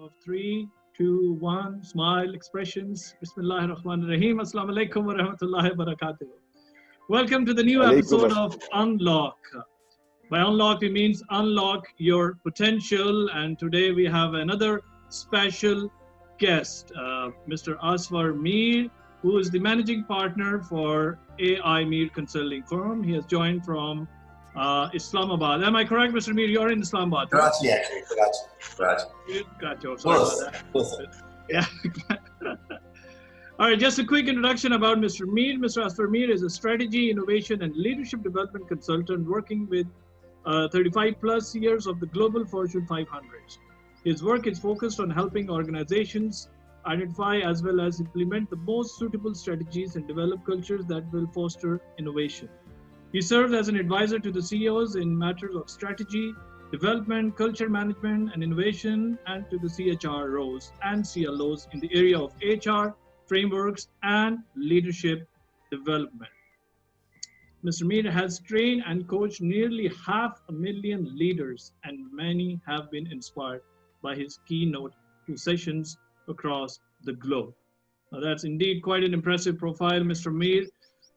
of 3, 2, 1, smile, expressions. Bismillah ar-Rahman ar-Rahim. Assalamu alaikum wa rahmatullahi wa barakatuh. Welcome to the new episode of Unlock. By unlock, it means unlock your potential. And today we have another special guest, Mr. Azfar Mir, who is the managing partner for AI Mir Consulting Firm. He has joined from Islamabad. Am I correct, Mr. Mir? You're in Islamabad. Karachi, actually. Karachi. Karachi. Sorry about that. Yeah. All right, just a quick introduction about Mr. Mir. Mr. Azfar Mir is a strategy, innovation, and leadership development consultant working with 35 plus years of the global Fortune 500. His work is focused on helping organizations identify as well as implement the most suitable strategies and develop cultures that will foster innovation. He serves as an advisor to the CEOs in matters of strategy, development, culture management, and innovation, and to the CHROs and CLOs in the area of HR, frameworks, and leadership development. Mr. Mir has trained and coached nearly 500,000 leaders, and many have been inspired by his keynote sessions across the globe. Now, that's indeed quite an impressive profile, Mr. Mir.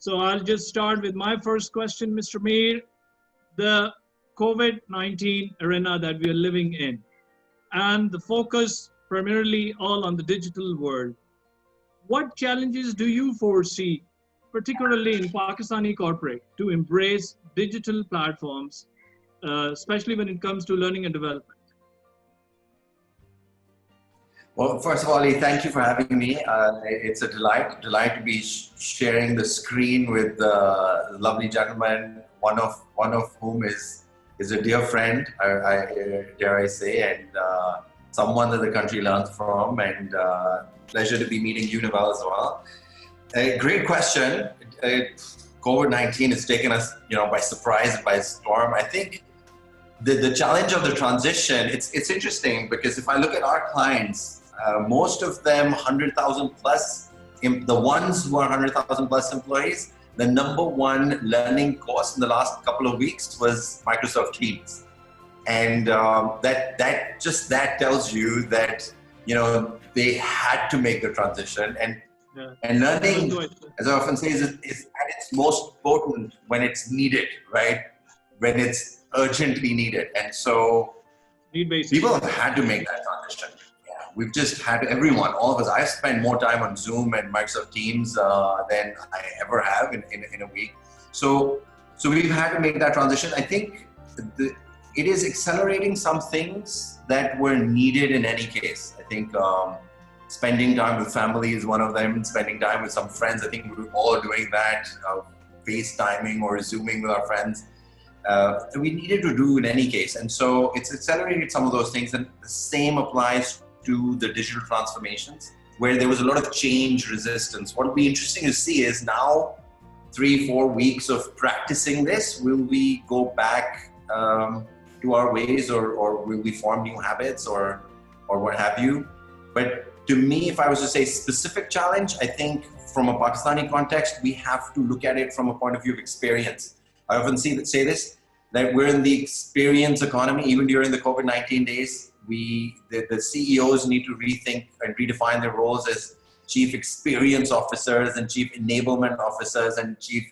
So I'll just start with my first question, Mr. Mir. The COVID-19 arena that we are living in, and the focus primarily all on the digital world. What challenges do you foresee, particularly in Pakistani corporate, to embrace digital platforms, especially when it comes to learning and development? Well, first of all, Ali, thank you for having me. It's a delight to be sharing the screen with the lovely gentleman, one of whom is a dear friend, dare I say, and someone that the country learns from, and pleasure to be meeting you, Neville, as well. Great question. COVID-19 has taken us, by surprise and by storm. I think the challenge of the transition, it's interesting because if I look at our clients, most of them 100,000 plus, the ones who are 100,000 plus employees, the number one learning course in the last couple of weeks was Microsoft Teams. And that tells you that, they had to make the transition. And learning, as I often say, is at its most potent when it's needed, right? When it's urgently needed. And so people have had to make that transition. We've just had everyone, all of us. I've spent more time on Zoom and Microsoft Teams than I ever have in a week. So we've had to make that transition. I think it is accelerating some things that were needed in any case. I think spending time with family is one of them. Spending time with some friends. I think we're all doing that, FaceTiming or Zooming with our friends. We needed to do in any case. And so it's accelerated some of those things. And the same applies to the digital transformations, where there was a lot of change resistance. What will be interesting to see is now 3-4 weeks of practicing this, will we go back to our ways, or will we form new habits or what have you? But to me, if I was to say specific challenge, I think from a Pakistani context, we have to look at it from a point of view of experience. I often say this, that we're in the experience economy. Even during the COVID-19 days, the CEOs need to rethink and redefine their roles as chief experience officers and chief enablement officers and chief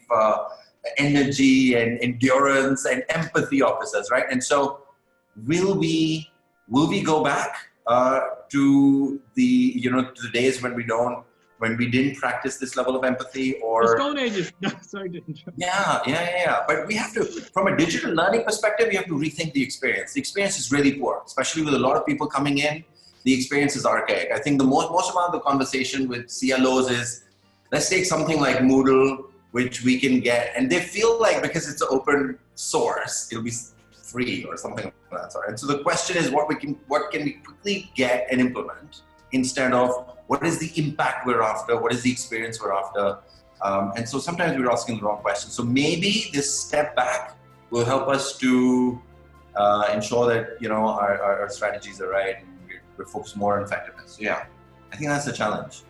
energy and endurance and empathy officers, right? And so will we go back to the days when we didn't practice this level of empathy, or the Stone Ages? Sorry, didn't you? Yeah. But we have to, from a digital learning perspective, we have to rethink the experience. The experience is really poor, especially with a lot of people coming in. The experience is archaic. I think the most amount of the conversation with CLOs is, let's take something like Moodle, which we can get, and they feel like because it's open source, it'll be free or something like that. Sorry. And so the question is, what can we quickly get and implement, instead of what is the impact we're after, what is the experience we're after. And so sometimes we're asking the wrong question. So maybe this step back will help us to ensure that our strategies are right and we're focused more on effectiveness. So yeah, I think that's the challenge.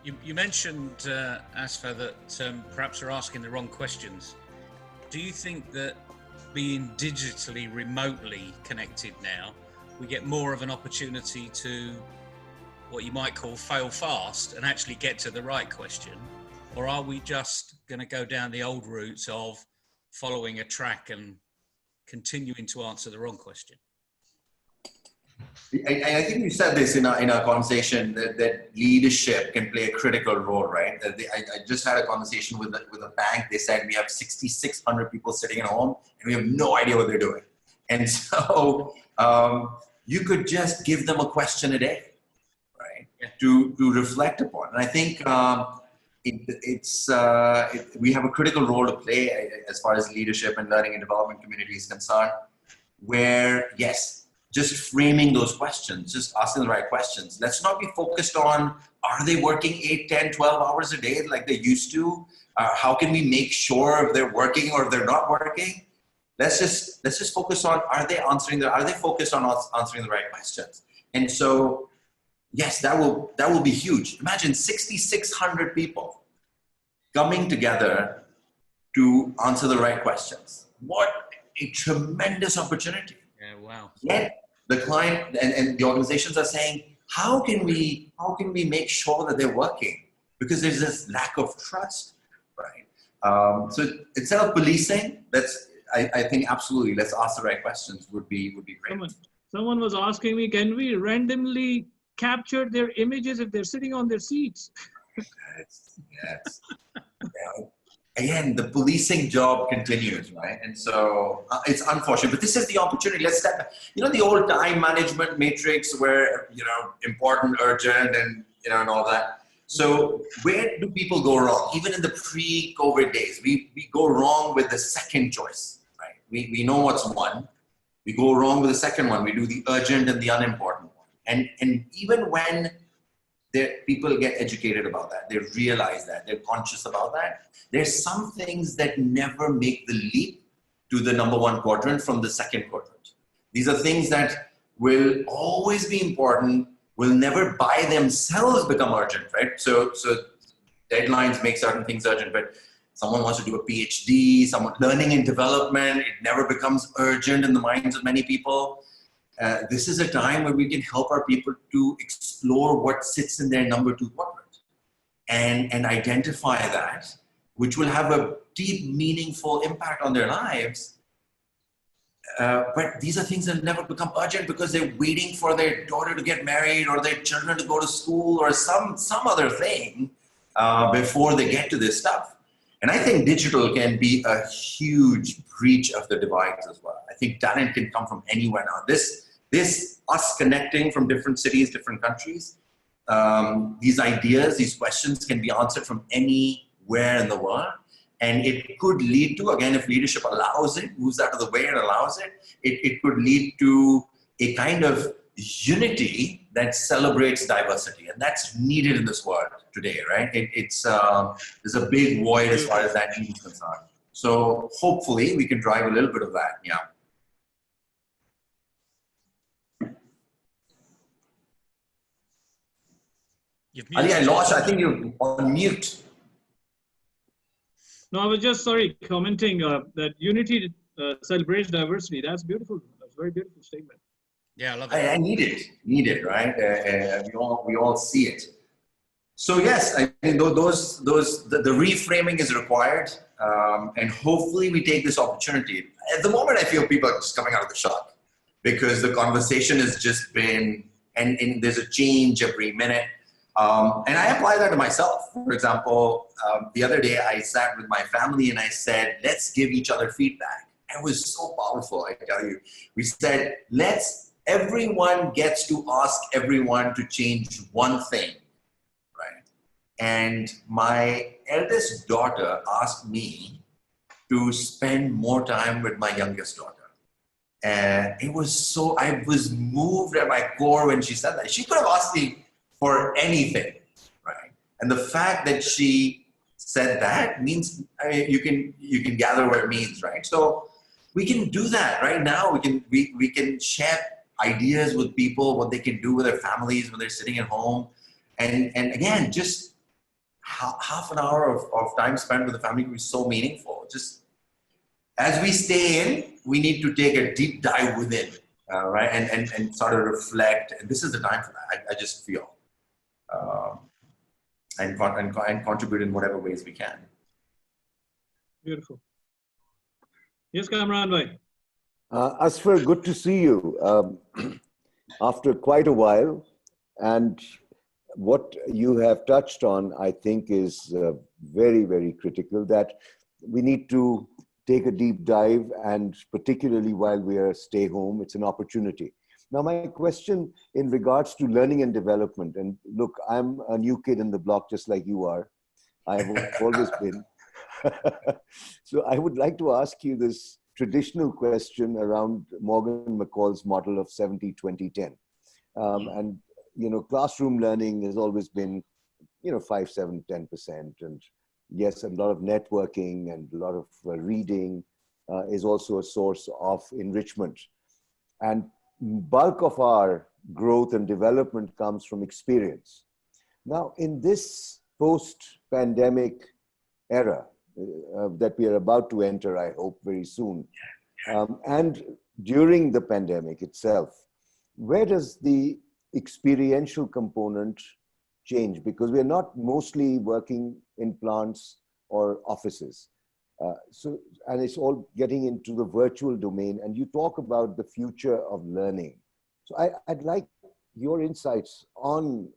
You mentioned, Azfar, that perhaps we're asking the wrong questions. Do you think that being digitally, remotely connected now we get more of an opportunity to what you might call fail fast and actually get to the right question? Or are we just going to go down the old route of following a track and continuing to answer the wrong question? I think you said this in our conversation that leadership can play a critical role, right? I just had a conversation with a bank. They said we have 6,600 people sitting at home and we have no idea what they're doing. And so you could just give them a question a day, right? Yeah. To reflect upon. And I think we have a critical role to play as far as leadership and learning and development community is concerned, where yes, just framing those questions, just asking the right questions. Let's not be focused on, are they working 8, 10, 12 hours a day like they used to? How can we make sure if they're working or if they're not working? Let's just focus on, are they focused on answering the right questions? And so, yes, that will be huge. Imagine 6,600 people coming together to answer the right questions. What a tremendous opportunity. Yeah, wow. Yet the client and the organizations are saying, how can we make sure that they're working? Because there's this lack of trust, right? So instead of policing, I think absolutely, let's ask the right questions would be great. Someone was asking me, can we randomly capture their images if they're sitting on their seats? Yes. Yeah. Again, the policing job continues, right? And so it's unfortunate, but this is the opportunity. Let's step back. You know, the old time management matrix where, important, urgent, and, and all that. So where do people go wrong? Even in the pre-COVID days, we go wrong with the second choice, right? We know what's one. We go wrong with the second one. We do the urgent and the unimportant one. And even when people get educated about that, they realize that, they're conscious about that, there's some things that never make the leap to the number one quadrant from the second quadrant. These are things that will always be important, will never by themselves become urgent, right? So deadlines make certain things urgent, but someone wants to do a PhD, someone learning and development, it never becomes urgent in the minds of many people. This is a time where we can help our people to explore what sits in their number two quadrant and identify that, which will have a deep, meaningful impact on their lives. But these are things that never become urgent because they're waiting for their daughter to get married or their children to go to school or some other thing before they get to this stuff. And I think digital can be a huge breach of the divides as well. I think talent can come from anywhere now. This us connecting from different cities, different countries, these ideas, these questions can be answered from anywhere in the world. And it could lead to, again, if leadership allows it, moves out of the way and allows it, it could lead to a kind of unity that celebrates diversity. And that's needed in this world today, right? There's a big void as far as that need is concerned. So hopefully we can drive a little bit of that, yeah. Ali, I think you're on mute. No, I was just, commenting that unity celebrates diversity. That's beautiful. That's a very beautiful statement. Yeah, I love it. I need it, right? We all see it. So yes, I think the reframing is required, and hopefully we take this opportunity. At the moment, I feel people are just coming out of the shock because the conversation has just been, and there's a change every minute. And I apply that to myself. For example, the other day I sat with my family and I said, let's give each other feedback. It was so powerful, I tell you. We said, everyone gets to ask everyone to change one thing, right? And my eldest daughter asked me to spend more time with my youngest daughter. And I was moved at my core when she said that. She could have asked me for anything, right? And the fact that she said that means, you can gather what it means, right? So we can do that right now. We can share ideas with people, what they can do with their families when they're sitting at home. And again, just half an hour of time spent with the family can be so meaningful. Just as we stay in, we need to take a deep dive within. right? And sort of reflect. And this is the time for that. I just feel, and contribute in whatever ways we can. Beautiful. Yes, Kamran bhai. Azfar, good to see you after quite a while. And what you have touched on, I think, is very, very critical, that we need to take a deep dive, and particularly while we are stay home, it's an opportunity. Now, my question in regards to learning and development, and look, I'm a new kid in the block just like you are. I have always been. So I would like to ask you this traditional question around Morgan McCall's model of 70-20-10. And, you know, classroom learning has always been, you know, 5, 7, 10%. And yes, a lot of networking and a lot of reading is also a source of enrichment. And bulk of our growth and development comes from experience. Now, in this post-pandemic era that we are about to enter, I hope very soon, and during the pandemic itself, where does the experiential component change? Because we're not mostly working in plants or offices. And it's all getting into the virtual domain, and you talk about the future of learning. So I'd like your insights on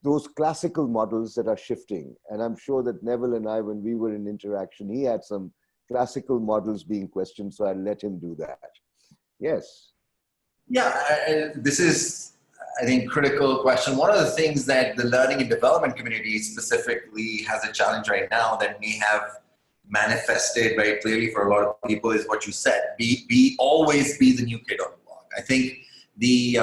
those classical models that are shifting. And I'm sure that Neville and I, when we were in interaction, he had some classical models being questioned, so I'll let him do that. Yes. Yeah, this is, I think, critical question. One of the things that the learning and development community specifically has a challenge right now that may have manifested very clearly for a lot of people is what you said, always be the new kid on the block. I think the,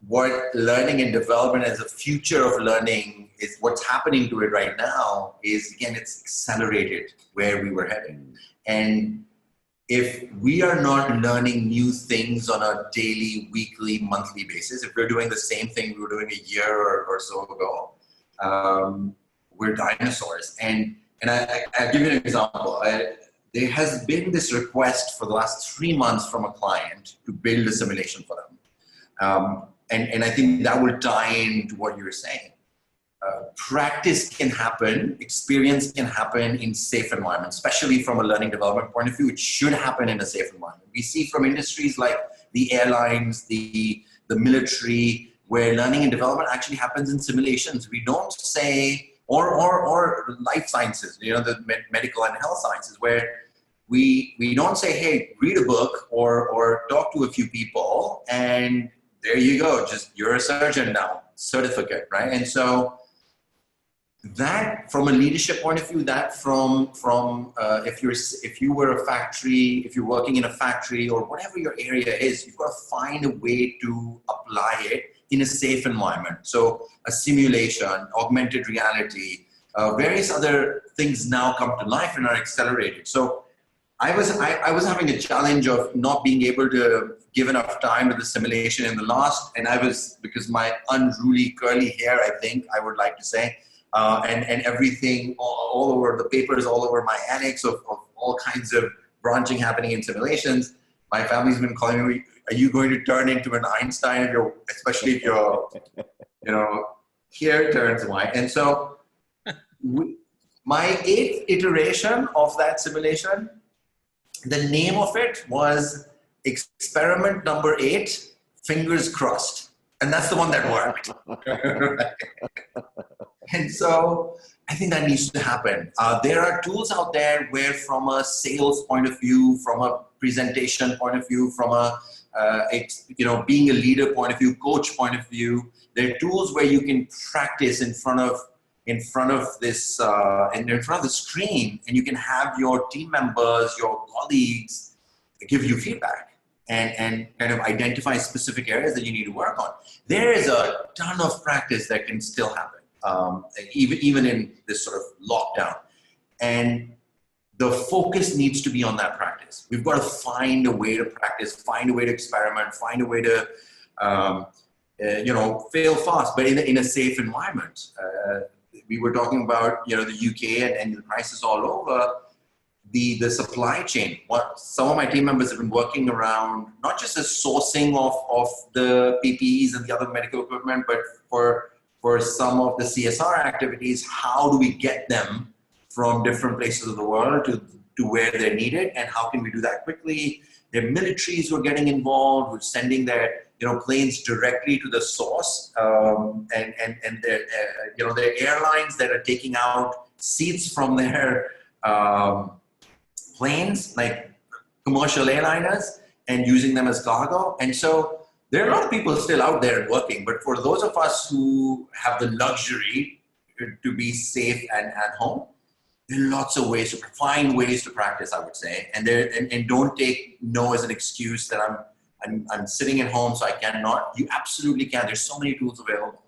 what learning and development as a future of learning is what's happening to it right now is, again, it's accelerated where we were heading. And if we are not learning new things on a daily, weekly, monthly basis, if we're doing the same thing we were doing a year or so ago, we're dinosaurs. And I'll give you an example. There has been this request for the last 3 months from a client to build a simulation for them. And I think that will tie into what you were saying. Practice can happen, experience can happen in safe environments, especially from a learning development point of view. It should happen in a safe environment. We see from industries like the airlines, the military, where learning and development actually happens in simulations. We don't say, or life sciences, you know, the medical and health sciences, where we don't say, hey, read a book or talk to a few people and there you go, just you're a surgeon now, certificate, right? And so that, from a leadership point of view, that from if you were a factory, if you're working in a factory or whatever your area is, you've got to find a way to apply it in a safe environment. So a simulation, augmented reality, various other things now come to life and are accelerated. So I was having a challenge of not being able to give enough time to the simulation in the last, and because my unruly curly hair, I think I would like to say, and everything all over the papers, all over my annex of all kinds of branching happening in simulations. My family's been calling me, are you going to turn into an Einstein, especially if your hair turns white? And so my 8th iteration of that simulation, the name of it was experiment number 8, fingers crossed. And that's the one that worked. And so I think that needs to happen. There are tools out there where, from a sales point of view, from a presentation point of view, from a being a leader point of view, coach point of view, there are tools where you can practice in front of this in front of the screen, and you can have your team members, your colleagues give you feedback and kind of identify specific areas that you need to work on. There is a ton of practice that can still happen, even in this sort of lockdown. And the focus needs to be on that practice. We've got to find a way to practice, find a way to experiment, find a way to fail fast, but in a safe environment. We were talking about the UK and the crisis all over. the supply chain. What some of my team members have been working around, not just the sourcing of the PPEs and the other medical equipment, but for some of the CSR activities, how do we get them from different places of the world to where they're needed, and how can we do that quickly? Their militaries were getting involved with sending their planes directly to the source, and their their airlines that are taking out seats from their planes, like commercial airliners, and using them as cargo. And so there are a lot of people still out there working, but for those of us who have the luxury to be safe and at home, there are lots of ways to find ways to practice, I would say, and don't take no as an excuse that I'm sitting at home so I cannot. You absolutely can. There's so many tools available,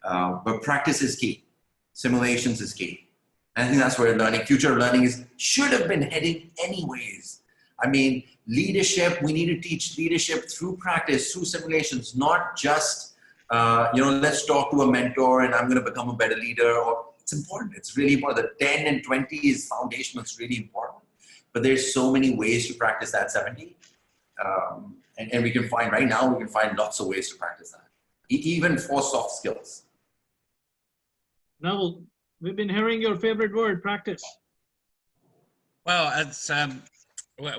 but practice is key. Simulations is key. And I think that's where future learning should have been heading anyways. I mean, leadership, we need to teach leadership through practice, through simulations, not just, let's talk to a mentor and I'm going to become a better leader. Or it's important. It's really important. The 10 and 20 is foundational. It's really important. But there's so many ways to practice that 70. And we can find, right now, we can find lots of ways to practice that, even for soft skills. Neville, we've been hearing your favorite word, practice. Well, it's,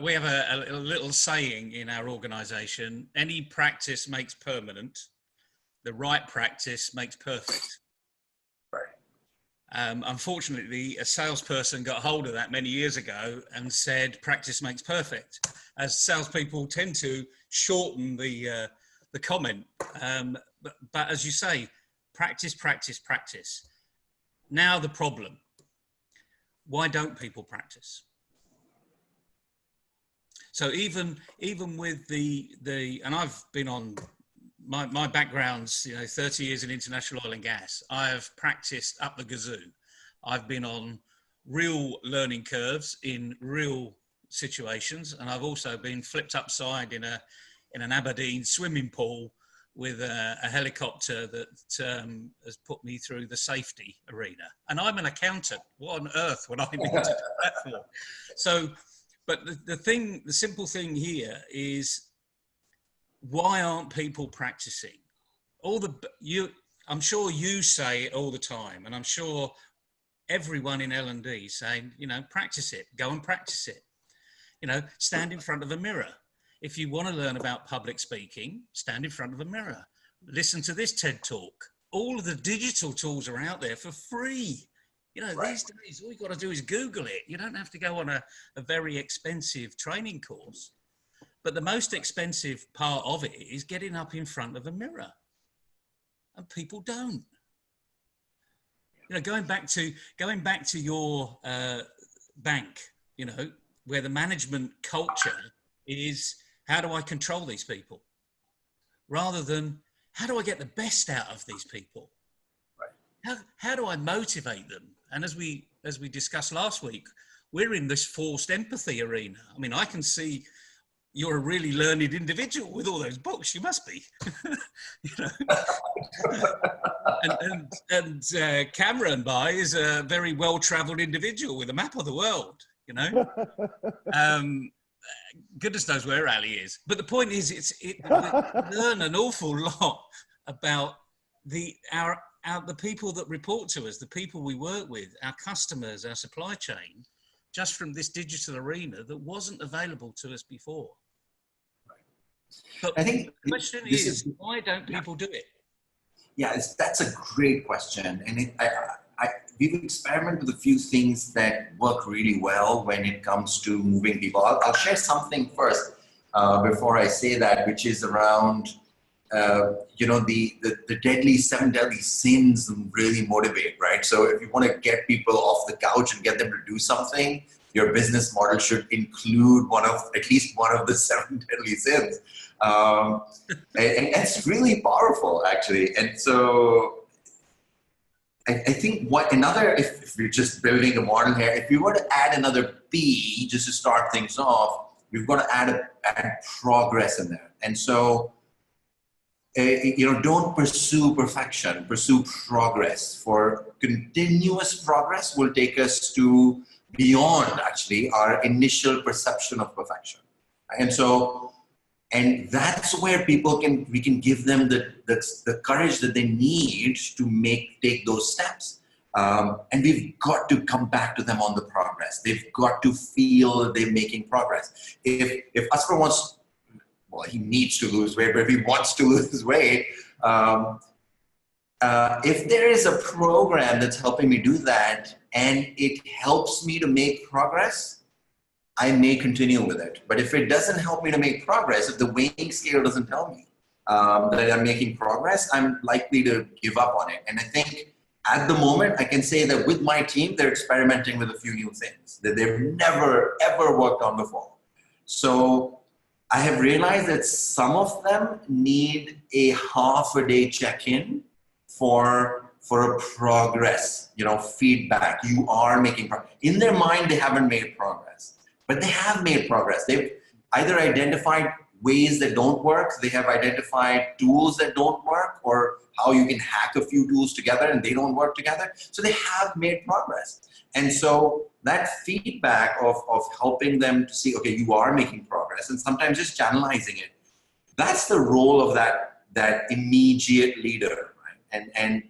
we have a little saying in our organization: any practice makes permanent, the right practice makes perfect. Right. Unfortunately, a salesperson got hold of that many years ago and said practice makes perfect, as salespeople tend to shorten the comment. But as you say, practice, practice, practice. Now the problem: why don't people practice? So even with the and I've been on my background's 30 years in international oil and gas. I've practiced up the gazoo. I've been on real learning curves in real situations, and I've also been flipped upside in an Aberdeen swimming pool with a helicopter that has put me through the safety arena. And I'm an accountant. What on earth would I need to do that for? So, but the simple thing here is, why aren't people practicing? I'm sure you say it all the time, and I'm sure everyone in L&D saying, practice it, go and practice it. Stand in front of a mirror. If you want to learn about public speaking, stand in front of a mirror. Listen to this TED Talk. All of the digital tools are out there for free. Right. These days, all you got to do is Google it. You don't have to go on a very expensive training course. But the most expensive part of it is getting up in front of a mirror. And people don't. Going back to your bank, where the management culture is, how do I control these people? Rather than, how do I get the best out of these people? Right. How do I motivate them? And as we discussed last week, we're in this forced empathy arena. I mean, I can see you're a really learned individual with all those books. You must be. And Kamran is a very well-traveled individual with a map of the world. Goodness knows where Ali is. But the point is, we learn an awful lot about the people that report to us, the people we work with, our customers, our supply chain, just from this digital arena that wasn't available to us before. But I think the question is, why don't people do it? Yeah, that's a great question. And we've experimented with a few things that work really well when it comes to moving people. I'll share something first before I say that, which is around, the deadly 7 deadly sins really motivate, right? So if you want to get people off the couch and get them to do something, your business model should include at least one of the 7 deadly sins. And that's really powerful, actually. And so I think if we're just building a model here, if we were to add another P just to start things off, we've got to add progress in there. And so, don't pursue perfection, pursue progress. For continuous progress will take us to beyond actually our initial perception of perfection. And so, and that's where we can give them the courage that they need to take those steps. And we've got to come back to them on the progress. They've got to feel they're making progress. If Azfar wants, well, he needs to lose weight, but if he wants to lose weight, if there is a program that's helping me do that and it helps me to make progress, I may continue with it. But if it doesn't help me to make progress, if the weighing scale doesn't tell me that I'm making progress, I'm likely to give up on it. And I think at the moment, I can say that with my team, they're experimenting with a few new things that they've never, ever worked on before. So I have realized that some of them need a half-a-day check-in for a progress, feedback. You are making progress. In their mind, they haven't made progress, but they have made progress. They've either identified ways that don't work, they have identified tools that don't work, or how you can hack a few tools together and they don't work together. So they have made progress. And so that feedback of helping them to see, okay, you are making progress, and sometimes just channelizing it. That's the role of that immediate leader, right? And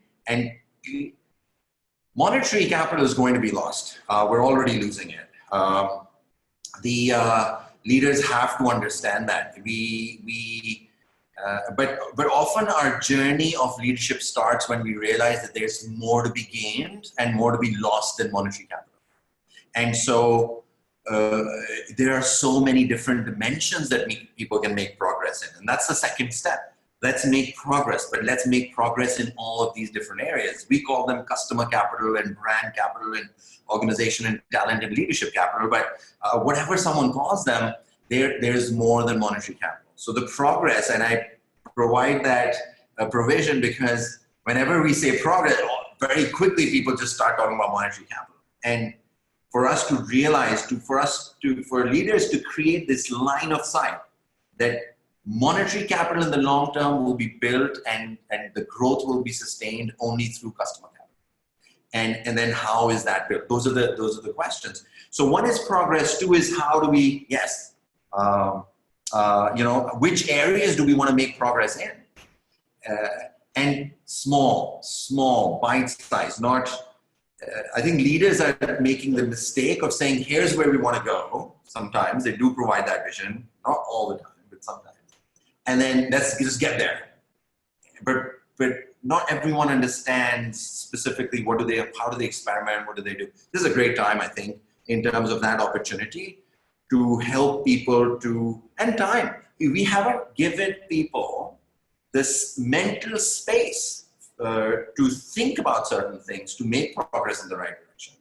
monetary capital is going to be lost. We're already losing it. The leaders have to understand that. But often our journey of leadership starts when we realize that there's more to be gained and more to be lost than monetary capital. And so there are so many different dimensions that people can make progress in. And that's the second step. Let's make progress, but let's make progress in all of these different areas. We call them customer capital and brand capital and organization and talent and leadership capital. But whatever someone calls them, there's more than monetary capital. So the progress, and I provide that provision because whenever we say progress, very quickly people just start talking about monetary capital. And for us to realize, for leaders to create this line of sight that monetary capital in the long term will be built and the growth will be sustained only through customer capital. And then how is that built? Those are the questions. So one is progress, two is how do we, which areas do we want to make progress in? And small, bite size, not, I think leaders are making the mistake of saying, here's where we want to go. Sometimes they do provide that vision, not all the time, but sometimes. And then let's just get there. But not everyone understands specifically how do they experiment, what do they do. This is a great time, I think, in terms of that opportunity to help people and time. We haven't given people this mental space to think about certain things, to make progress in the right direction.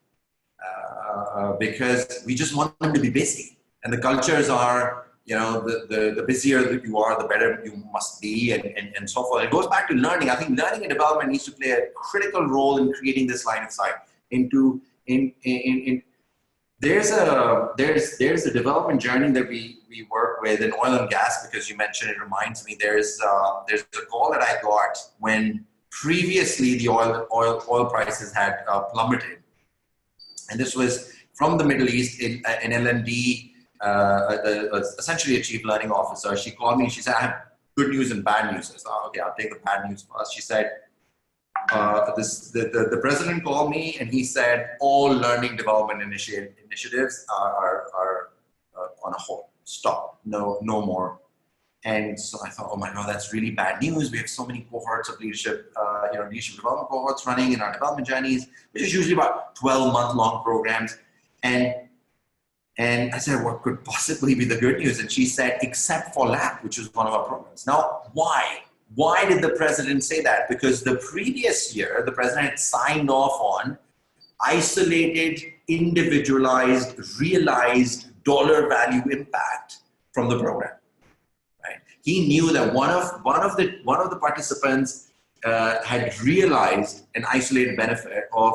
Because we just want them to be busy. And the cultures are, the busier that you are, the better you must be, and so forth. It goes back to learning. I think learning and development needs to play a critical role in creating this line of sight There's a development journey that we work with in oil and gas, because you mentioned it reminds me, there's a call that I got when previously the oil prices had plummeted. And this was from the Middle East, an L&D, essentially a chief learning officer. She called me and she said, I have good news and bad news. I said, okay, I'll take the bad news first. She said, the president called me and he said all learning development initiatives are on a hold, stop, no more. And so I thought, oh my God, that's really bad news. We have so many cohorts of leadership development cohorts running in our development journeys, which is usually about 12-month-long programs. And I said, what could possibly be the good news? And she said, except for LAP, which is one of our programs. Now, why? Why did the president say that? Because the previous year, the president had signed off on isolated, individualized, realized dollar value impact from the program. Right? He knew that one of the participants had realized an isolated benefit of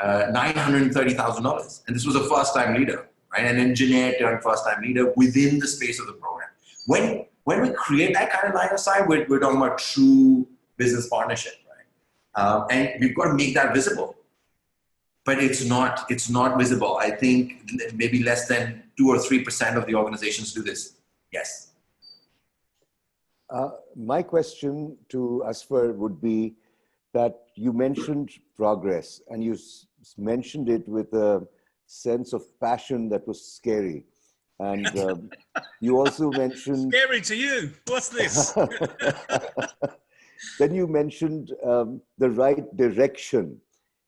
$930,000, and this was a first-time leader. Right? An engineer turned first-time leader within the space of the program. When we create that kind of line of sight, we're talking about true business partnership, right? And we've got to make that visible. but it's not visible. I think maybe less than 2 or 3% of the organizations do this. Yes. My question to Azfar would be that you mentioned progress, and you mentioned it with a sense of passion that was scary. And you also mentioned... Scary to you? What's this? Then you mentioned the right direction.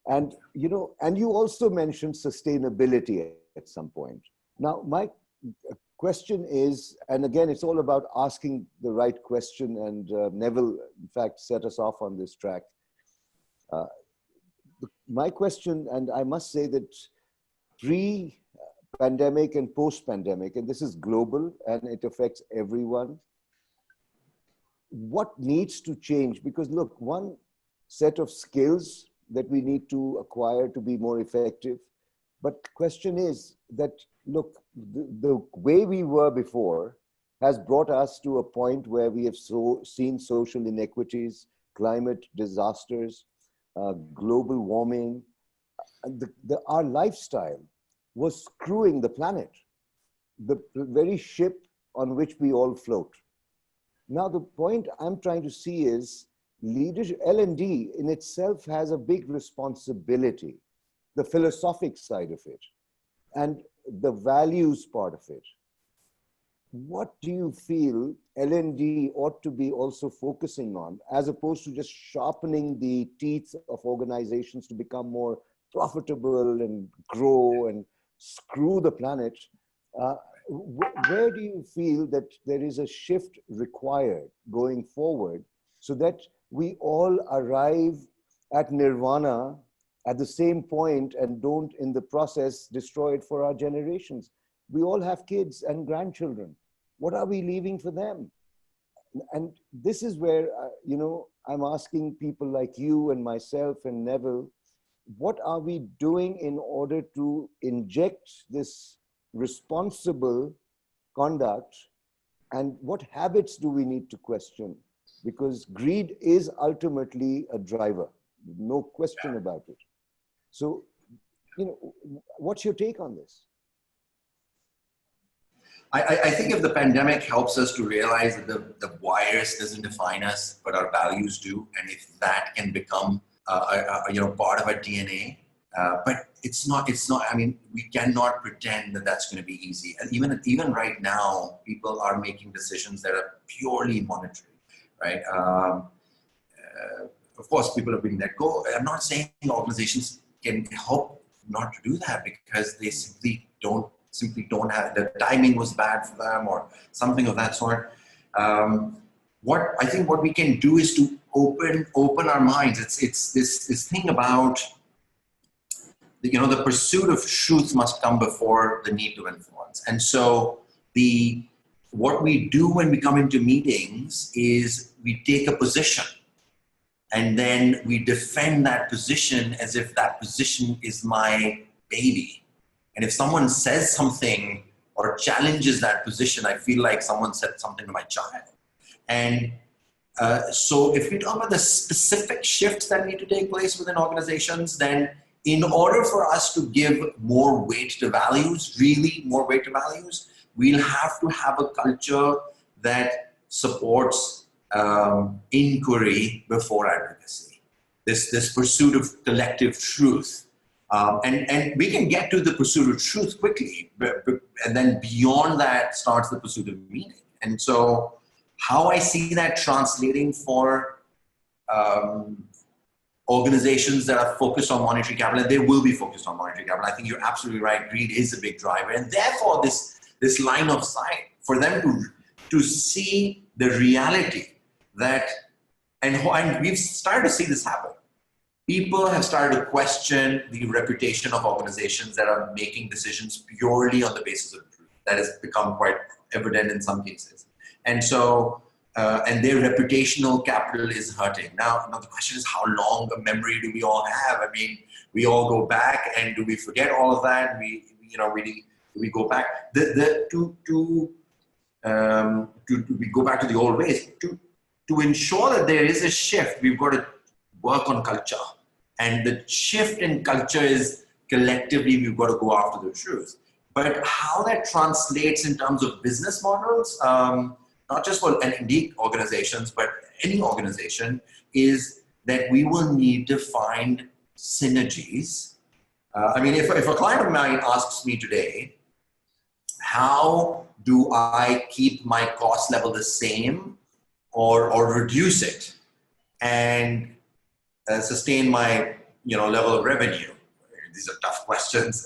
And, you know, and you also mentioned sustainability at some point. Now, my question is, and again, it's all about asking the right question, and Neville, in fact, set us off on this track. My question, and I must say that pre-pandemic and post-pandemic, and this is global and it affects everyone, what needs to change? Because look, one set of skills that we need to acquire to be more effective. But the question is that, look, the way we were before has brought us to a point where we have seen social inequities, climate disasters, global warming. Our lifestyle was screwing the planet, the very ship on which we all float. Now, the point I'm trying to see is leadership, L&D in itself has a big responsibility, the philosophic side of it, and the values part of it. What do you feel L&D ought to be also focusing on, as opposed to just sharpening the teeth of organizations to become more profitable and grow and screw the planet? Where do you feel that there is a shift required going forward so that we all arrive at nirvana at the same point and don't in the process destroy it for our generations? We all have kids and grandchildren. What are we leaving for them? And this is where, you know, I'm asking people like you and myself and Neville, what are we doing in order to inject this responsible conduct, and what habits do we need to question? Because greed is ultimately a driver, no question about it. So, you know, what's your take on this? I think if the pandemic helps us to realize that the virus doesn't define us, but our values do, and if that can become part of our DNA, but it's not, I mean, we cannot pretend that that's going to be easy. And even right now, people are making decisions that are purely monetary, right? Of course, people are being let go. I'm not saying organizations can help not to do that because they simply don't have, the timing was bad for them or something of that sort. What I think what we can do is to open our minds. It's this thing about, you know, the pursuit of truth must come before the need to influence. And so what we do when we come into meetings is we take a position and then we defend that position as if that position is my baby. And if someone says something or challenges that position, I feel like someone said something to my child. And so if we talk about the specific shifts that need to take place within organizations, then in order for us to give more weight to values, really more weight to values, we'll have to have a culture that supports inquiry before advocacy. This pursuit of collective truth. And we can get to the pursuit of truth quickly, and then beyond that starts the pursuit of meaning. And so how I see that translating for organizations that are focused on monetary capital, and they will be focused on monetary capital. I think you're absolutely right. Greed is a big driver. And therefore, this line of sight for them to see the reality that, and we've started to see this happen. People have started to question the reputation of organizations that are making decisions purely on the basis of truth. That has become quite evident in some cases. And so, and their reputational capital is hurting. Now the question is, how long a memory do we all have? I mean, we all go back, and do we forget all of that? We go back to we go back to the old ways. To ensure that there is a shift, we've got to work on culture. And the shift in culture is collectively we've got to go after the truth. But how that translates in terms of business models, not just for N&D organizations, but any organization, is that we will need to find synergies. I mean, if a client of mine asks me today, how do I keep my cost level the same or reduce it and sustain my level of revenue? These are tough questions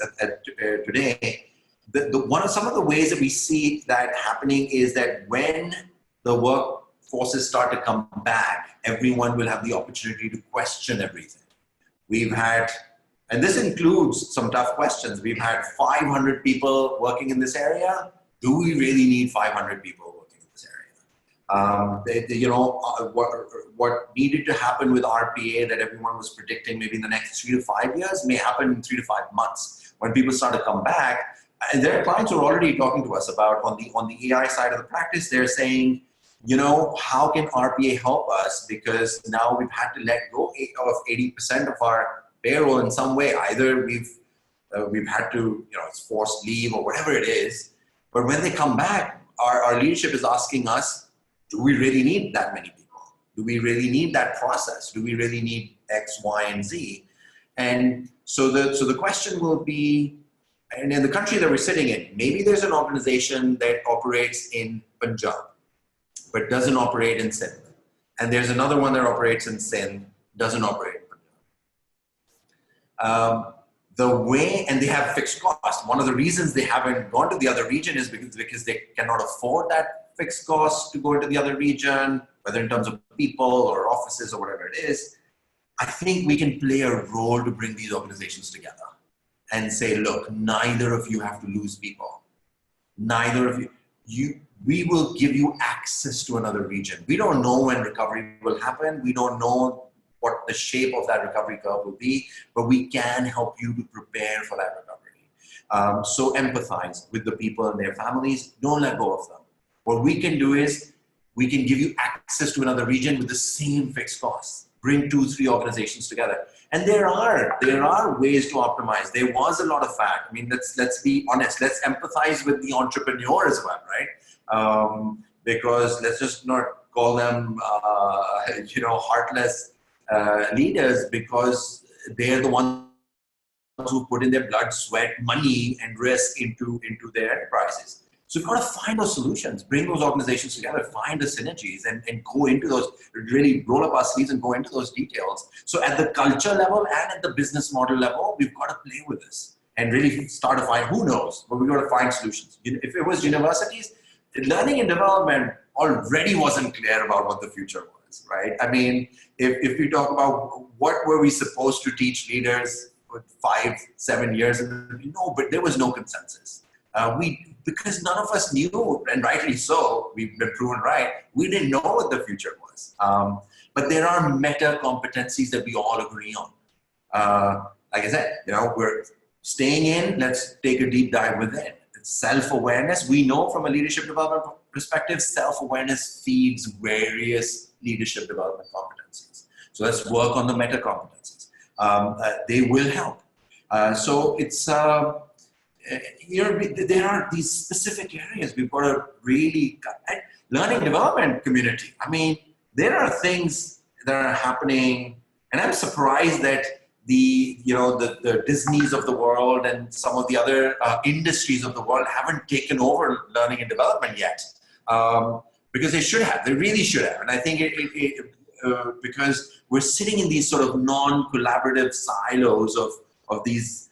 today. Some of the ways that we see that happening is that when the workforces start to come back, everyone will have the opportunity to question everything. We've had, and this includes some tough questions, we've had 500 people working in this area. Do we really need 500 people working in this area? What needed to happen with RPA that everyone was predicting maybe in the next 3 to 5 years may happen in 3 to 5 months when people start to come back. And there are clients who are already talking to us about on the AI side of the practice. They're saying, how can RPA help us? Because now we've had to let go of 80% of our payroll in some way. Either we've had to, it's forced leave or whatever it is. But when they come back, our leadership is asking us, do we really need that many people? Do we really need that process? Do we really need X, Y, and Z? And so the question will be, and in the country that we're sitting in, maybe there's an organization that operates in Punjab, but doesn't operate in Sindh. And there's another one that operates in Sindh, doesn't operate in Punjab. And they have fixed costs. One of the reasons they haven't gone to the other region is because they cannot afford that fixed cost to go into the other region, whether in terms of people or offices or whatever it is. I think we can play a role to bring these organizations together and say, look, neither of you have to lose people. Neither of you. We will give you access to another region. We don't know when recovery will happen. We don't know what the shape of that recovery curve will be, but we can help you to prepare for that recovery. So empathize with the people and their families. Don't let go of them. What we can do is we can give you access to another region with the same fixed costs. Bring 2, 3 organizations together. And there are ways to optimize. There was a lot of fat. I mean, let's be honest. Let's empathize with the entrepreneur as well, right? Because let's just not call them, heartless leaders, because they're the ones who put in their blood, sweat, money, and risk into their enterprises. So we've got to find those solutions, bring those organizations together, find the synergies, and go into those, really roll up our sleeves and go into those details. So at the culture level and at the business model level, we've got to play with this and really start to find, who knows, but we've got to find solutions. If it was universities, learning and development already wasn't clear about what the future was, right? I mean, if we talk about what were we supposed to teach leaders for 5, 7 years, no, but there was no consensus. Because none of us knew, and rightly so, we've been proven right, we didn't know what the future was. But there are meta competencies that we all agree on. Like I said, we're staying in, let's take a deep dive within. It's self-awareness. We know from a leadership development perspective, self-awareness feeds various leadership development competencies. So let's work on the meta competencies. They will help. So it's, there are these specific areas we've got to really, learning development community. I mean, there are things that are happening, and I'm surprised that the Disneys of the world and some of the other industries of the world haven't taken over learning and development yet, because they should have. They really should have. And I think because we're sitting in these sort of non-collaborative silos of these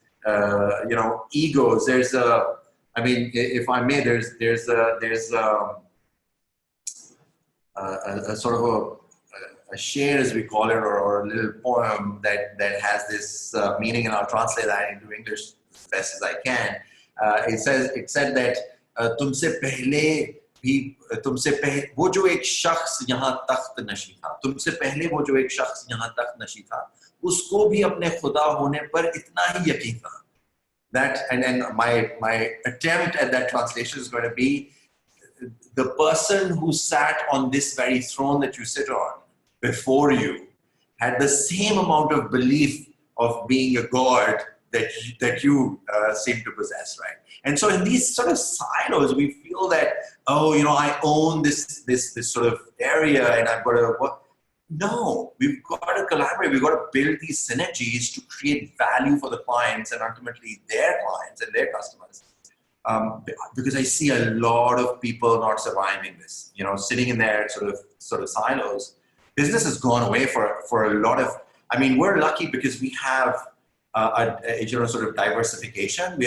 egos. There's if I may, there's a sort of a share, as we call it, or a little poem that has this meaning, and I'll translate that into English as best as I can. It said that तुमसे पहले वो जो एक शख्स यहाँ तख्त नशी था, तुमसे पहले वो जो एक शख्स यहाँ तख्त नशी था, उसको भी अपने खुदा होने पर इतना ही यकीन था. That, and my attempt at that translation is going to be, the person who sat on this very throne that you sit on before you had the same amount of belief of being a god that you seem to possess, right? And so in these sort of silos, we feel that, oh, you know, I own this sort of area and I've got to what? No, we've got to collaborate. We've got to build these synergies to create value for the clients and ultimately their clients and their customers. Because I see a lot of people not surviving this, you know, sitting in their sort of silos. Business has gone away for a lot of, I mean, we're lucky because we have you know, sort of diversification.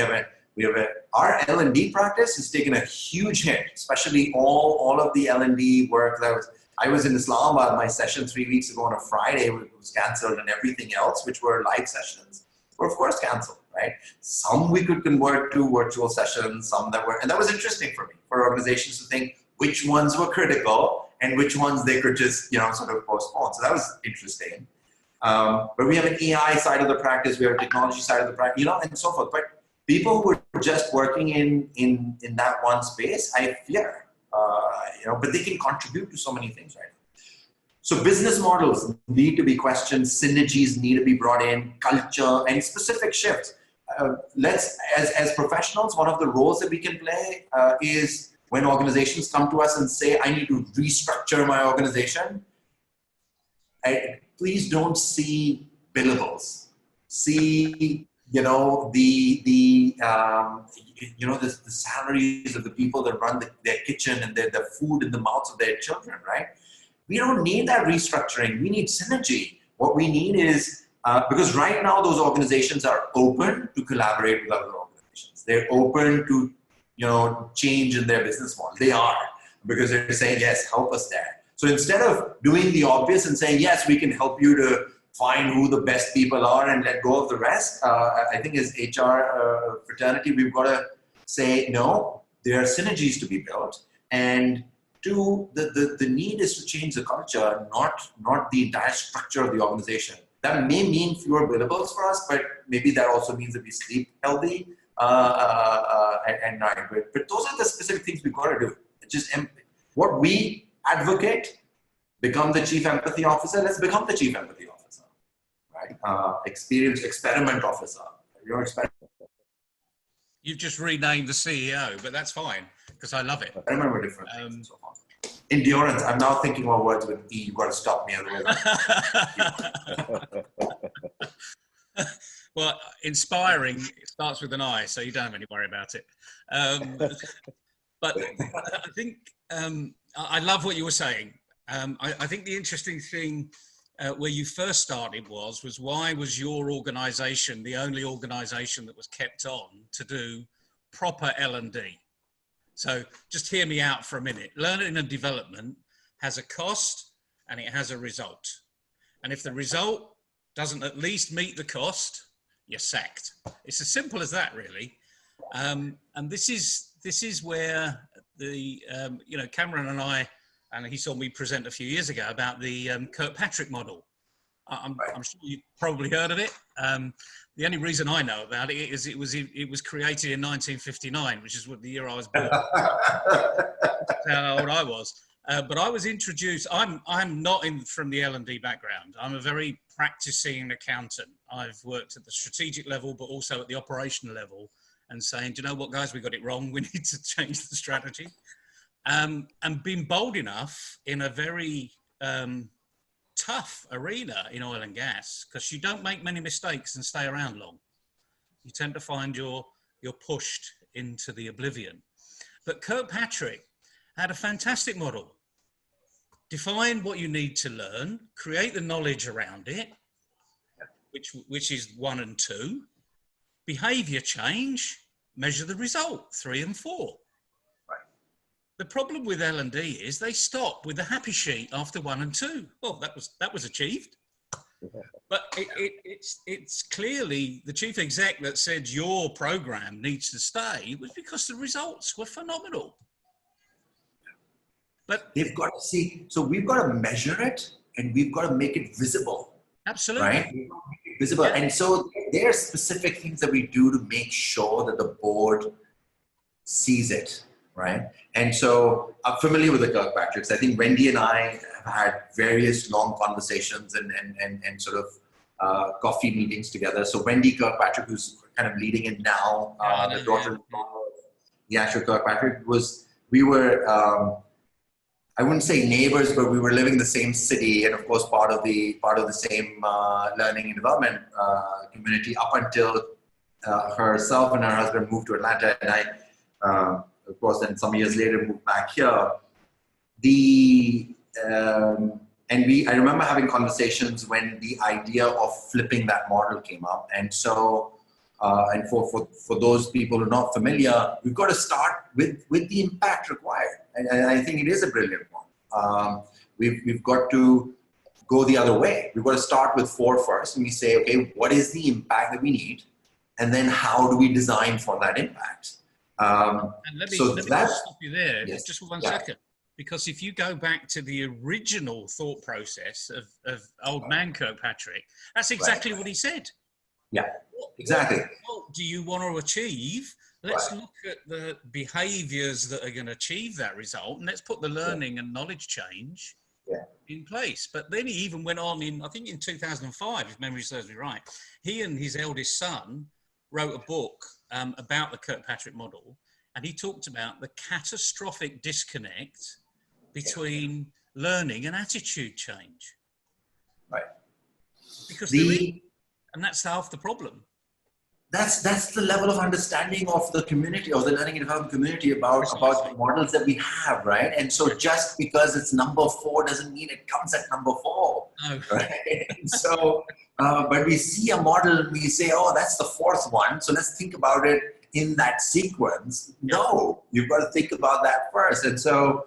Our L&D practice has taken a huge hit, especially all of the L&D work that I was in Islamabad, my session 3 weeks ago on a Friday was canceled, and everything else, which were live sessions, were of course canceled, right? Some we could convert to virtual sessions, some that were, and that was interesting for me, for organizations to think which ones were critical and which ones they could just, you know, sort of postpone. So that was interesting. But we have an AI side of the practice, we have a technology side of the practice, you know, and so forth. But people who are just working in that one space, I fear. You know, but they can contribute to so many things, right? So business models need to be questioned, synergies need to be brought in, culture and specific shifts. As professionals, one of the roles that we can play is when organizations come to us and say, I need to restructure my organization. Please don't see billables. See, you know, the salaries of the people that run their kitchen and the food in the mouths of their children, right? We don't need that restructuring. We need synergy. What we need is, because right now those organizations are open to collaborate with other organizations. They're open to, you know, change in their business model. They are, because they're saying, yes, help us there. So instead of doing the obvious and saying, yes, we can help you to find who the best people are and let go of the rest, I think as HR fraternity, we've got to say, no, there are synergies to be built. And two, the need is to change the culture, not the entire structure of the organization. That may mean fewer billables for us, but maybe that also means that we sleep healthy at night. But those are the specific things we've got to do. It's just what we advocate, become the chief empathy officer, let's become the chief empathy officer, right? Experiment officer. Your experiment. You've just renamed the CEO, but that's fine because I love it. I remember different things so far. Endurance. I'm now thinking about words with E. You've got to stop me otherwise. Well, inspiring starts with an I, so you don't have any worry about it. But I think I love what you were saying. I think the interesting thing where you first started was why was your organisation the only organisation that was kept on to do proper L&D? So just hear me out for a minute. Learning and development has a cost and it has a result. And if the result doesn't at least meet the cost, you're sacked. It's as simple as that, really. And this is where the you know, Kamran and I, and he saw me present a few years ago about the Kirkpatrick model. I'm sure you've probably heard of it. The only reason I know about it is it was created in 1959, which is what the year I was born. That's how old I was. But I was introduced. I'm not from the L&D background. I'm a very practicing accountant. I've worked at the strategic level, but also at the operational level, and saying, do you know what, guys, we got it wrong. We need to change the strategy. And being bold enough in a very tough arena in oil and gas, because you don't make many mistakes and stay around long. You tend to find you're pushed into the oblivion. But Kirkpatrick had a fantastic model. Define what you need to learn, create the knowledge around it, which is 1 and 2. Behavior change, measure the result, 3 and 4. The problem with L&D is they stop with the happy sheet after 1 and 2. Well, that was achieved. But it's clearly the chief exec that said your program needs to stay was because the results were phenomenal. But they've got to see, so we've got to measure it and we've got to make it visible. Absolutely. Right? We've got to make it visible. Yeah. And so there are specific things that we do to make sure that the board sees it. Right. And so I'm familiar with the Kirkpatricks. I think Wendy and I have had various long conversations and sort of coffee meetings together. So Wendy Kirkpatrick, who's kind of leading it now, the daughter of the actual Kirkpatrick, we were, I wouldn't say neighbors, but we were living in the same city, and of course part of the same learning and development community up until herself and her husband moved to Atlanta, and I, of course, then some years later moved back here. I remember having conversations when the idea of flipping that model came up, and so. And for those people who are not familiar, we've got to start with the impact required. And I think it is a brilliant one. We've got to go the other way. We've got to start with 4 first, and we say, okay, what is the impact that we need? And then how do we design for that impact? And let me just stop you there, yes, just for one second. Because if you go back to the original thought process of old man Kirkpatrick, that's exactly what he said. Yeah, exactly. What do you want to achieve? Let's look at the behaviors that are going to achieve that result, and let's put the learning and knowledge change in place. But then he even went on I think in 2005, if memory serves me right, he and his eldest son wrote a book about the Kirkpatrick model, and he talked about the catastrophic disconnect between learning and attitude change. Right. Because and that's half the problem. That's the level of understanding of the community, of the learning and development community about the models that we have, right? And so just because it's number 4 doesn't mean it comes at number 4, right? So, but we see a model and we say, oh, that's the 4th one, so let's think about it in that sequence. No, you've got to think about that first. And so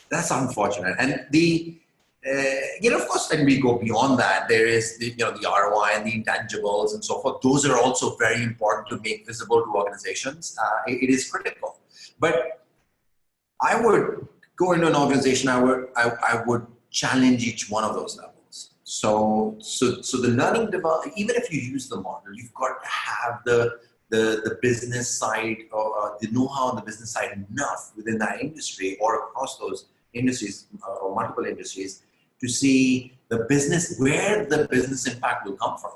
that's unfortunate. And of course, when we go beyond that, there is the ROI and the intangibles and so forth. Those are also very important to make visible to organizations. It is critical. But I would go into an organization, I would challenge each one of those levels. So the learning development, even if you use the model, you've got to have the business side or the know-how on the business side enough within that industry or across those industries or multiple industries to see the business, where the business impact will come from,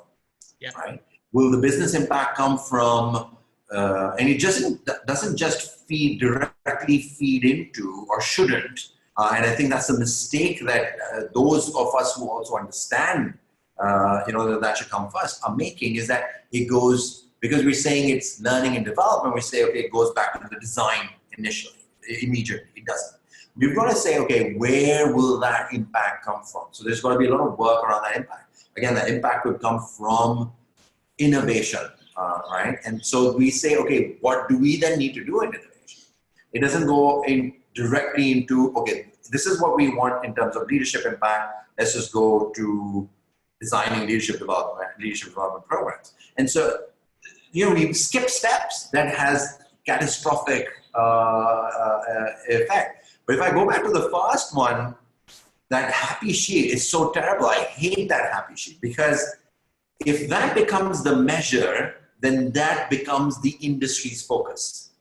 right? Will the business impact come from, and it doesn't just directly feed into, or shouldn't, and I think that's a mistake that those of us who also understand, that should come first, are making, is that it goes, because we're saying it's learning and development, we say, okay, it goes back to the design immediately, it doesn't. We've got to say, okay, where will that impact come from? So there's got to be a lot of work around that impact. Again, that impact would come from innovation, right? And so we say, okay, what do we then need to do in innovation? It doesn't go directly into, okay, this is what we want in terms of leadership impact. Let's just go to designing leadership development programs. And so, we skip steps that has catastrophic effect. But if I go back to the first one, that happy sheet is so terrible. I hate that happy sheet, because if that becomes the measure, then that becomes the industry's focus.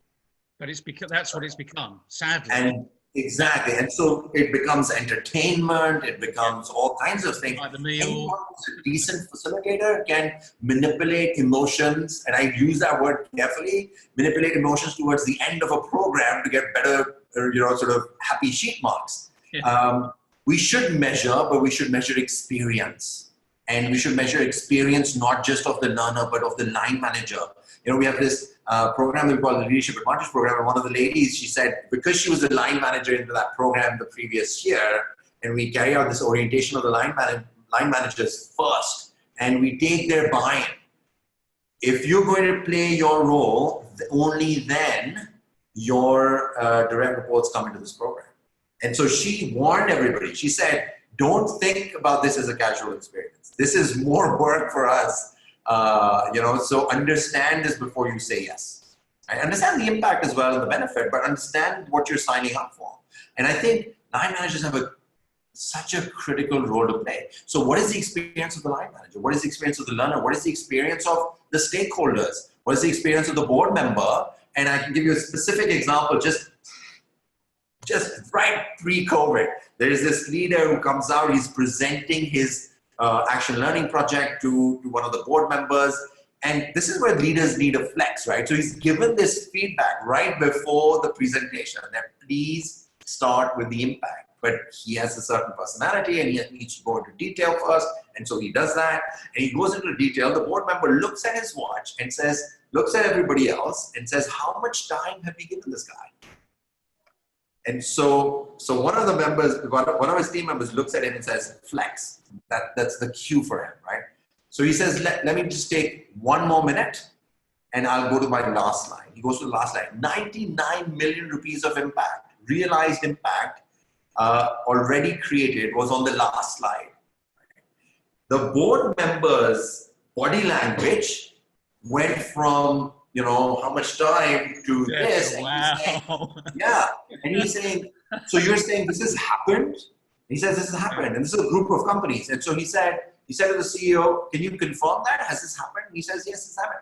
But that's what it's become, sadly. And exactly. And so it becomes entertainment, it becomes all kinds of things. Like the meal. Anyone who's a decent facilitator can manipulate emotions, and I use that word carefully, manipulate emotions towards the end of a program to get better, sort of happy sheet marks. Yeah. We should measure, but we should measure experience. And we should measure experience not just of the learner, but of the line manager. We have this program that we call the Leadership Advantage Program, and one of the ladies, she said, because she was the line manager into that program the previous year, and we carry out this orientation of the line managers first, and we take their buy-in. If you're going to play your role, only then your direct reports come into this program. And so she warned everybody. She said, don't think about this as a casual experience. This is more work for us, so understand this before you say yes. I understand the impact as well and the benefit, but understand what you're signing up for. And I think line managers have such a critical role to play. So what is the experience of the line manager? What is the experience of the learner? What is the experience of the stakeholders? What is the experience of the board member? And I can give you a specific example, just right pre-COVID. There is this leader who comes out, he's presenting his action learning project to one of the board members. And this is where leaders need a flex, right? So he's given this feedback right before the presentation that please start with the impact. But he has a certain personality and he needs to go into detail first. And so he does that. And he goes into detail. The board member looks at his watch and says, looks at everybody else and says, how much time have we given this guy? And so one of the members, one of his team members looks at him and says, flex. That's the cue for him, right? So he says, let me just take 1 more minute and I'll go to my last line. He goes to the last line. 99 million rupees of impact, realized impact, already created was on the last slide. The board members' body language went from, how much time to this. Wow. And he's saying, so you're saying this has happened? He says this has happened, and this is a group of companies. And so he said to the CEO, can you confirm that? Has this happened? He says, yes, it's happened.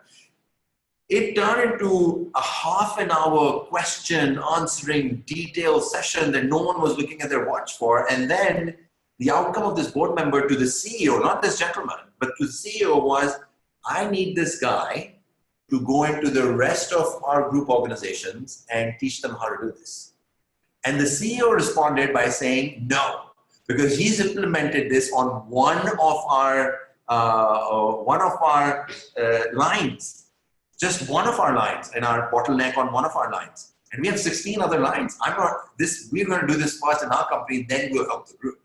It turned into a half-an-hour question answering detailed session that no one was looking at their watch for. And then the outcome of this board member to the CEO, not this gentleman, but to the CEO was, I need this guy to go into the rest of our group organizations and teach them how to do this. And the CEO responded by saying no, because he's implemented this on one of our lines. Just one of our lines and our bottleneck on one of our lines. And we have 16 other lines. We're going to do this first in our company, then we'll help the group.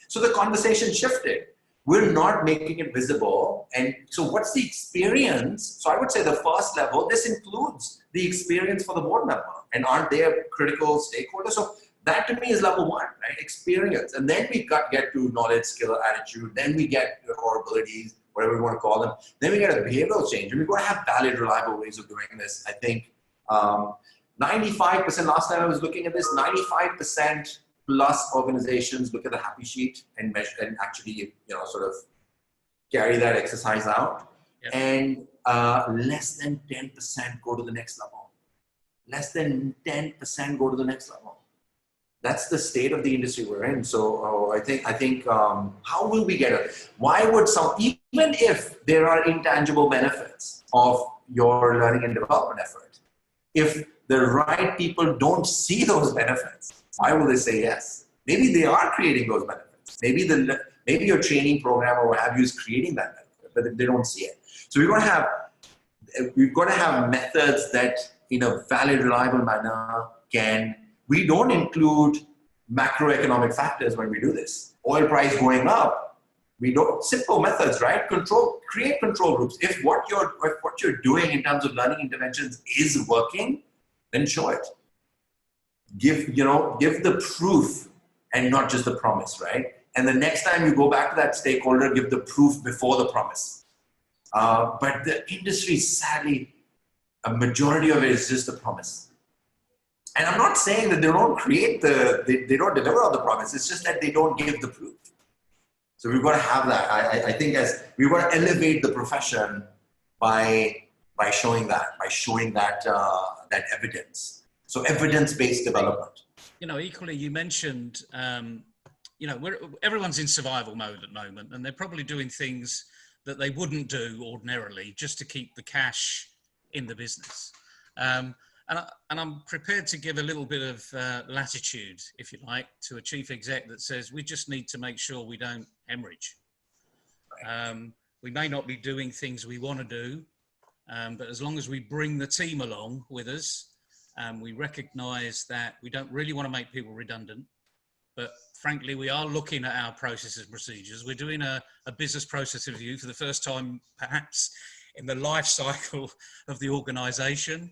So the conversation shifted. We're not making it visible. And so what's the experience? So I would say the first level, this includes the experience for the board member. And aren't they a critical stakeholder? So that to me is level 1, right? Experience. And then we get to knowledge, skill, attitude. Then we get core abilities, whatever we want to call them. Then we get a behavioral change. And we've got to have valid, reliable ways of doing this. I think 95%, last time I was looking at this, 95% plus organizations look at the happy sheet and measure and actually, sort of carry that exercise out. Yep. And less than 10% go to the next level. Less than 10% go to the next level. That's the state of the industry we're in. So I think how will we get it? Why would even if there are intangible benefits of your learning and development effort, if the right people don't see those benefits, why will they say yes? Maybe they are creating those benefits. Maybe your training program or what have you is creating that benefit, but they don't see it. So we've got to have methods that in a valid, reliable manner we don't include macroeconomic factors when we do this. Oil price going up, simple methods, right? Create control groups. If what you're doing in terms of learning interventions is working, then show it. Give the proof and not just the promise, right? And the next time you go back to that stakeholder, give the proof before the promise. But the industry, sadly, a majority of it is just a promise. And I'm not saying that they don't they don't deliver on the promise. It's just that they don't give the proof. So we've got to have that. I think we've got to elevate the profession by showing that that evidence. So evidence-based development. Equally, you mentioned, everyone's in survival mode at the moment, and they're probably doing things that they wouldn't do ordinarily just to keep the cash in the business. And I'm prepared to give a little bit of latitude, if you like, to a chief exec that says we just need to make sure we don't hemorrhage. We may not be doing things we want to do, but as long as we bring the team along with us, we recognize that we don't really want to make people redundant, but frankly, we are looking at our processes and procedures. We're doing a business process review for the first time, perhaps in the life cycle of the organization.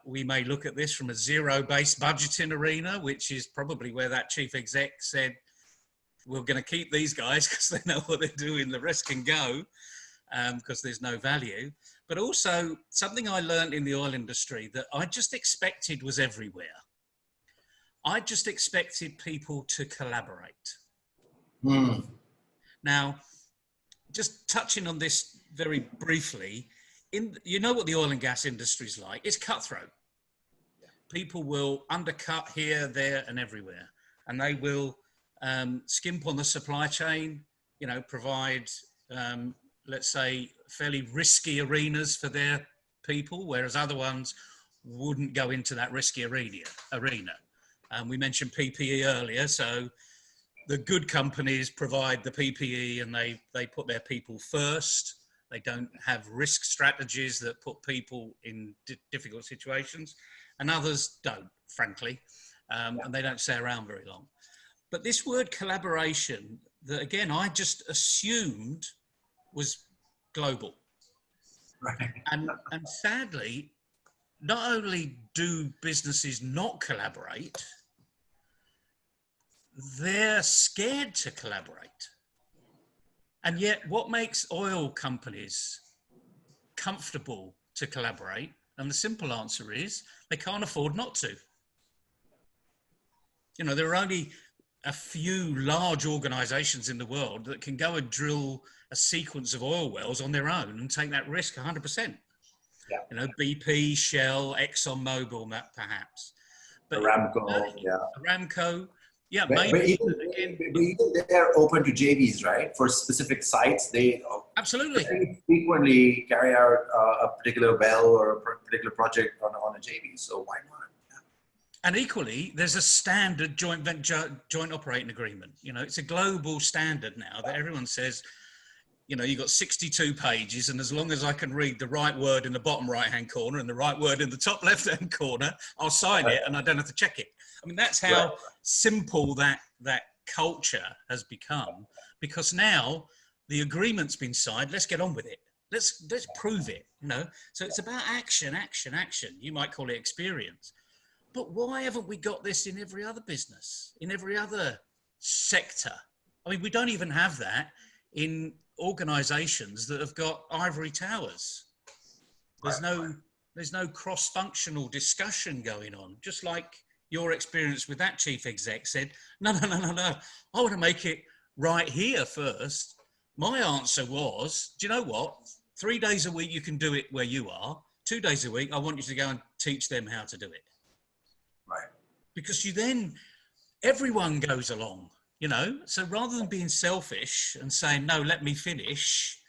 We may look at this from a zero-based budgeting arena, which is probably where that chief exec said, we're going to keep these guys because they know what they're doing, the rest can go because there's no value. But also something I learned in the oil industry that I just expected was everywhere. I just expected people to collaborate. Now, just touching on this very briefly, you know what the oil and gas industry is like. It's cutthroat. People will undercut here, there, and everywhere. And they will skimp on the supply chain. you know, provide, let's say, fairly risky arenas for their people, whereas other ones wouldn't go into that risky arena. We mentioned PPE earlier, so the good companies provide the PPE and they put their people first. They don't have risk strategies that put people in difficult situations, and others don't, frankly, and they don't stay around very long. But this word collaboration, that again, I just assumed was global. Right. And sadly, not only do businesses not collaborate, they're scared to collaborate. And yet what makes oil companies comfortable to collaborate? And the simple answer is they can't afford not to. You know, there are only a few large organizations in the world that can go and drill a sequence of oil wells on their own and take that risk 100%. Yeah. You know, BP, Shell, ExxonMobil, perhaps. But Aramco, Aramco, yeah, but maybe. even they're open to JVs, right? For specific sites, they absolutely very frequently carry out a particular well or a particular project on a JV. So why not? And equally, there's a standard joint operating agreement. You know, it's a global standard now that everyone says, you know, you've got 62 pages, and as long as I can read the right word in the bottom right-hand corner and the right word in the top left-hand corner, I'll sign it and I don't have to check it. I mean, that's how simple that culture has become, because now the agreement's been signed. Let's get on with it. Let's prove it, you know. So it's about action, action, action. You might call it experience. But why haven't we got this in every other business, in every other sector? I mean, we don't even have that in organizations that have got ivory towers. There's no cross-functional discussion going on. Just like your experience with that chief exec said, no, I want to make it right here first. My answer was, do you know what? 3 days a week you can do it where you are. 2 days a week, I want you to go and teach them how to do it. Right. Because everyone goes along. You know, so rather than being selfish and saying, no, let me finish,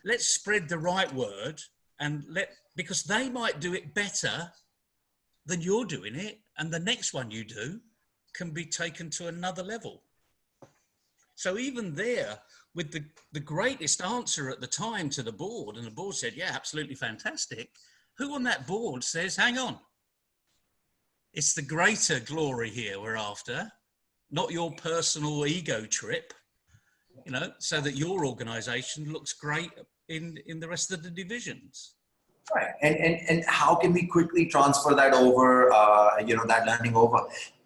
let's spread the right word because they might do it better than you're doing it. And the next one you do can be taken to another level. So even there, with the greatest answer at the time to the board, and the board said, yeah, absolutely fantastic. Who on that board says, hang on, it's the greater glory here we're after, not your personal ego trip, you know, so that your organization looks great in the rest of the divisions. Right. And how can we quickly transfer that over, you know, that learning over?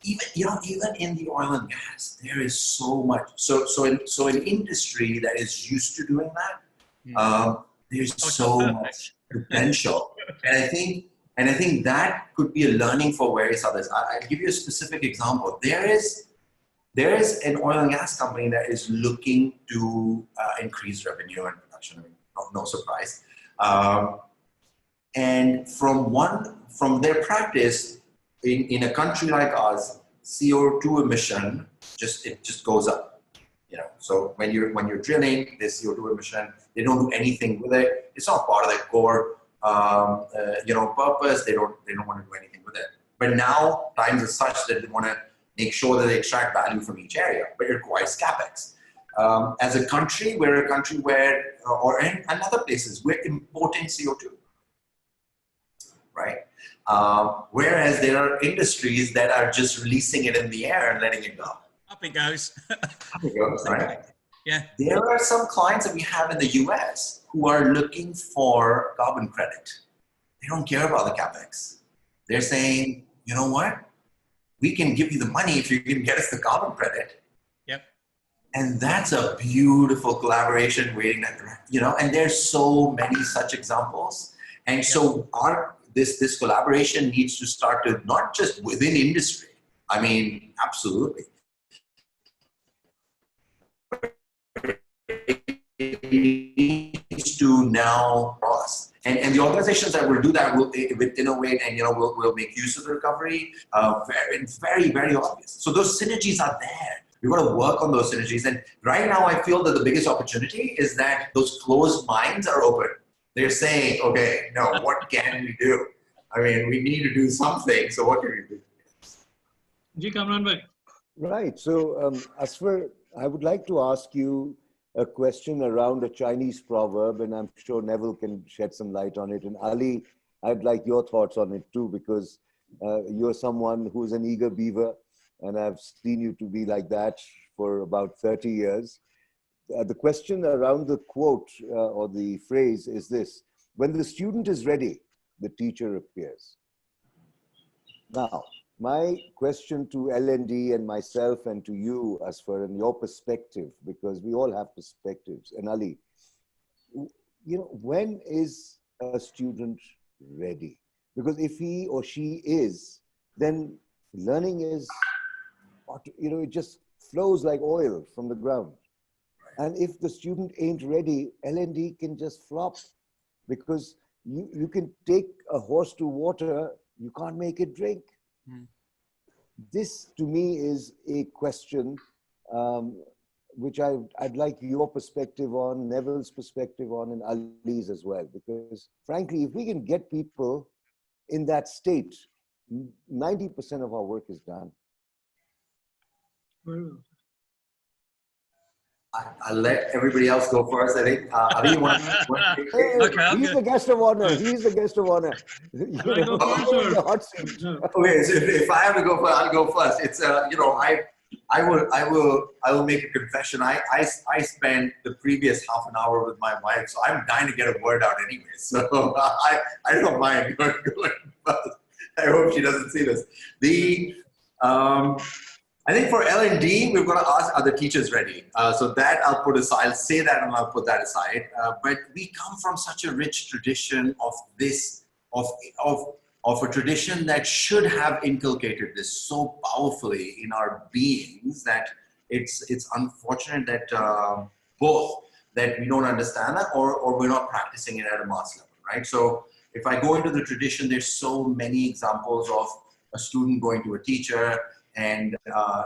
Even in the oil and gas, there is so much. So in industry that is used to doing that, there's so much potential. And I think that could be a learning for various others. I'll give you a specific example. There is an oil and gas company that is looking to increase revenue and production. I mean, no surprise. And from their practice, in a country like ours, CO2 emission just goes up. You know, so when you're drilling, there's CO2 emission. They don't do anything with it. It's not part of their core, you know, purpose. They don't want to do anything with it. But now times are such that they want to make sure that they extract value from each area, but it requires capex. As a country, we're a country where, or in other places, we're importing CO2, right? Whereas there are industries that are just releasing it in the air and letting it go. Up it goes. Up it goes, right? Yeah. There are some clients that we have in the US who are looking for carbon credit. They don't care about the capex. They're saying, you know what? We can give you the money if you can get us the carbon credit. Yep. And that's a beautiful collaboration waiting, you know, and there's so many such examples. And so this collaboration needs to start to not just within industry. I mean, absolutely. It needs to now cross. And the organizations that will do that will innovate and, you know, will make use of the recovery. It's very, very obvious. So those synergies are there. We've got to work on those synergies. And right now, I feel that the biggest opportunity is that those closed minds are open. They're saying, okay, no, what can we do? I mean, we need to do something. So what can we do? Ji Kamran bhai. Right. So, Azfar, I would like to ask you a question around a Chinese proverb, and I'm sure Neville can shed some light on it. And Ali, I'd like your thoughts on it too, because you're someone who's an eager beaver, and I've seen you to be like that for about 30 years. The question around the quote or the phrase is this: when the student is ready, the teacher appears. Now, my question to LND and myself and to you, Azfar, and your perspective, because we all have perspectives, and Ali, you know, when is a student ready? Because if he or she is, then learning is, you know, it just flows like oil from the ground. And if the student ain't ready, LND can just flop, because you can take a horse to water, you can't make it drink. This, to me, is a question which I'd like your perspective on, Neville's perspective on, and Ali's as well. Because, frankly, if we can get people in that state, 90% of our work is done. I'll let everybody else go first. I think Ali, you want Hey, he's the guest of honor. He's the guest of honor. I go first, or? The hot seat. Okay, so if I have to go first, I'll go first. It's you know, I will make a confession. I spent the previous half an hour with my wife, so I'm dying to get a word out anyway. So I don't mind going first. I hope she doesn't see this. I think for L&D, we're going to ask, are the teachers ready? So that I'll put aside. I'll say that and I'll put that aside. But we come from such a rich tradition of this, of a tradition that should have inculcated this so powerfully in our beings that it's unfortunate that both that we don't understand that or we're not practicing it at a mass level, right? So if I go into the tradition, there's so many examples of a student going to a teacher. And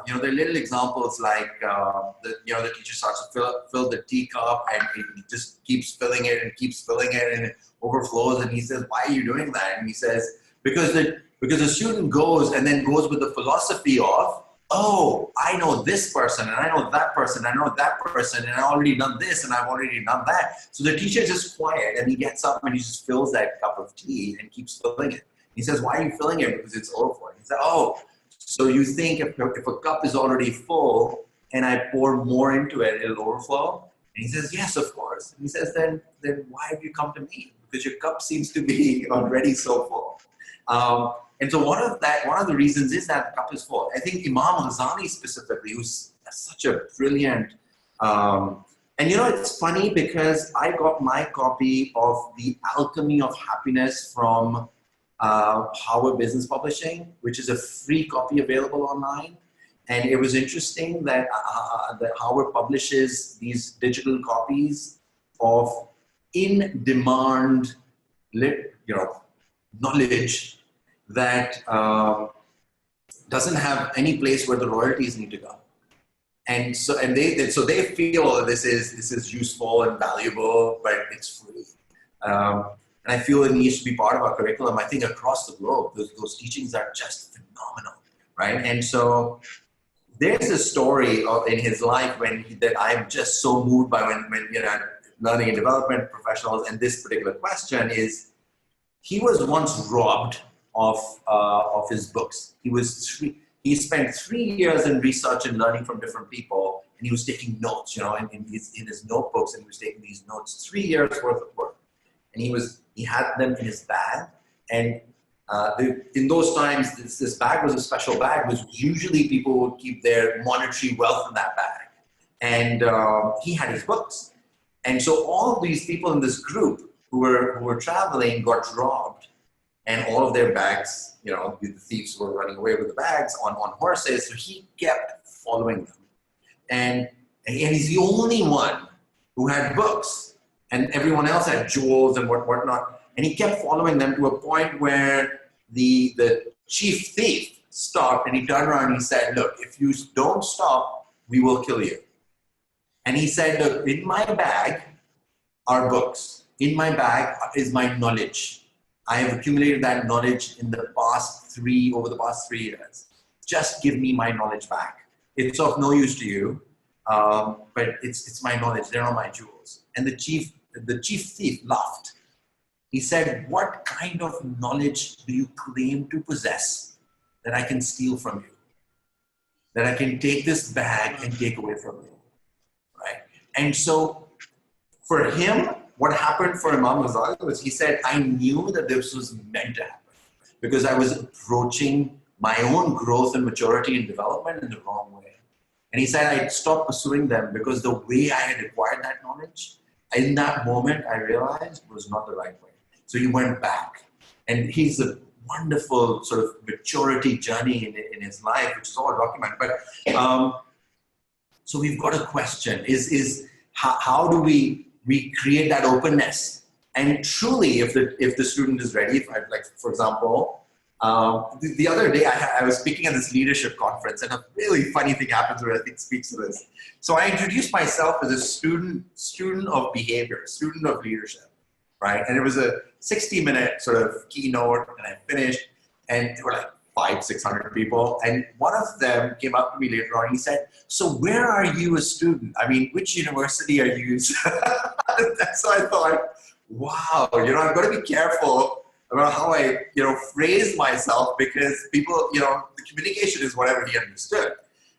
you know, there are little examples like the teacher starts to fill the teacup, and it just keeps filling it and keeps filling it, and it overflows. And he says, "Why are you doing that?" And he says, "Because the student goes and then goes with the philosophy of, oh, I know this person, and I know that person, and I know that person, and I've already done this, and I've already done that." So the teacher is just quiet, and he gets up and he just fills that cup of tea and keeps filling it. He says, "Why are you filling it?" "Because it's overflowing." He said, "Oh. So you think if a cup is already full and I pour more into it, it'll overflow?" And he says, "Yes, of course." And he says, then why have you come to me? Because your cup seems to be already so full. And so one of the reasons is that the cup is full. I think Imam Ghazali specifically, who's such a brilliant, and you know, it's funny because I got my copy of The Alchemy of Happiness from Howard Business Publishing, which is a free copy available online. And it was interesting that Howard publishes these digital copies of in-demand, knowledge that doesn't have any place where the royalties need to go. And so, they feel this is useful and valuable, but it's free. And I feel it needs to be part of our curriculum. I think across the globe, those teachings are just phenomenal, right? And so there's a story in his life that I'm just so moved by when you know, learning and development professionals, and this particular question is, he was once robbed of his books. He spent 3 years in research and learning from different people, and he was taking notes, you know, in his notebooks, and he was taking these notes, 3 years worth of work. And he had them in his bag, and in those times, this bag was a special bag, because usually people would keep their monetary wealth in that bag. And he had his books. And so all of these people in this group who were traveling got robbed, and all of their bags, you know, the thieves were running away with the bags on horses. So he kept following them. And he's the only one who had books. And everyone else had jewels and whatnot. And he kept following them to a point where the chief thief stopped, and he turned around and he said, "Look, if you don't stop, we will kill you. And he said, look, in my bag are books. In my bag is my knowledge. I have accumulated that knowledge over the past 3 years. Just give me my knowledge back. It's of no use to you, but it's my knowledge. They're not my jewels. And the chief thief laughed. He said, what kind of knowledge do you claim to possess that I can steal from you? That I can take this bag and take away from you, right? And so for him, what happened for Imam Ghazali was he said, I knew that this was meant to happen because I was approaching my own growth and maturity and development in the wrong way. And he said, I stopped pursuing them because the way I had acquired that knowledge, in that moment, I realized was not the right way. So he went back. And he's a wonderful sort of maturity journey in his life, which is all documented. But so we've got a question: is how do we create that openness? And truly, if the student is ready, like for example, the other day I was speaking at this leadership conference, and a really funny thing happens where I think speaks to this. So I introduced myself as a student of behavior, student of leadership. Right, and it was a 60-minute sort of keynote, and I finished, and there were like 500-600 people, and one of them came up to me later on, and he said, so where are you a student? I mean, which university are you? So I thought, wow, I've got to be careful about how I, phrase myself, because people, the communication is whatever he understood.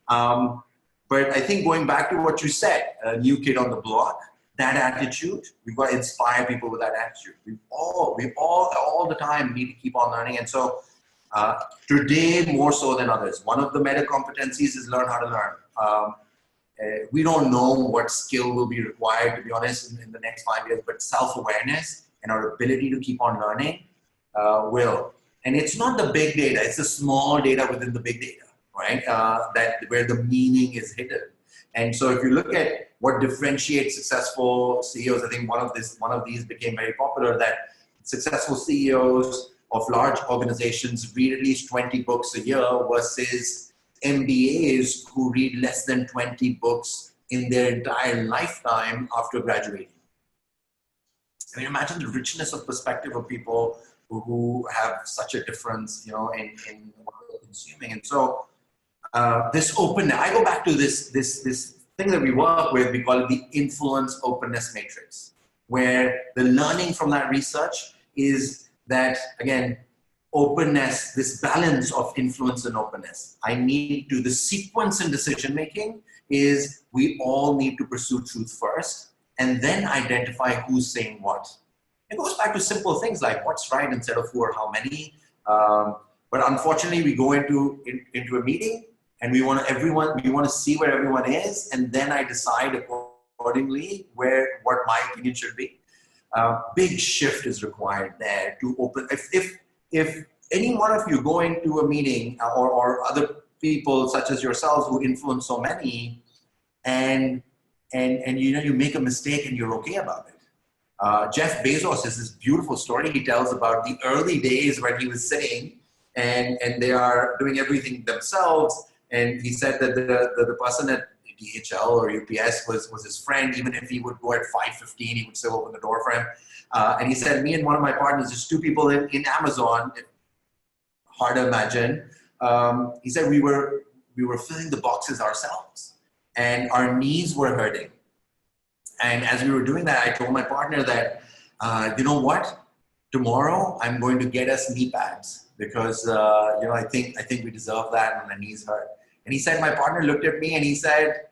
But I think going back to what you said, a new kid on the block, that attitude, we've got to inspire people with that attitude. We all the time need to keep on learning. And so today, more so than others, one of the meta competencies is learn how to learn. We don't know what skill will be required, to be honest, in the next 5 years, but self-awareness and our ability to keep on learning will. And it's not the big data, it's the small data within the big data, right? Where the meaning is hidden. And so if you look at what differentiates successful CEOs, I think one of these became very popular, that successful CEOs of large organizations read at least 20 books a year versus MBAs who read less than 20 books in their entire lifetime after graduating. I mean, imagine the richness of perspective of people who have such a difference, in what they're consuming. And so this openness, I go back to this thing that we work with, we call it the influence openness matrix, where the learning from that research is that, again, openness, this balance of influence and openness. The sequence in decision making is we all need to pursue truth first and then identify who's saying what. It goes back to simple things like what's right instead of who or how many. But unfortunately, we go into a meeting and we want to see where everyone is, and then I decide accordingly what my opinion should be. Big shift is required there to open. If any one of you go into a meeting or other people such as yourselves who influence so many, and you make a mistake and you're okay about it. Jeff Bezos has this beautiful story he tells about the early days when he was sitting and they are doing everything themselves. And he said that the person at DHL or UPS was his friend. Even if he would go at 5:15, he would still open the door for him. And he said, me and one of my partners, just two people in Amazon, hard to imagine. He said we were filling the boxes ourselves and our knees were hurting. And as we were doing that, I told my partner that, you know what, tomorrow I'm going to get us knee pads because, I think we deserve that and my knees hurt. And he said, my partner looked at me and he said,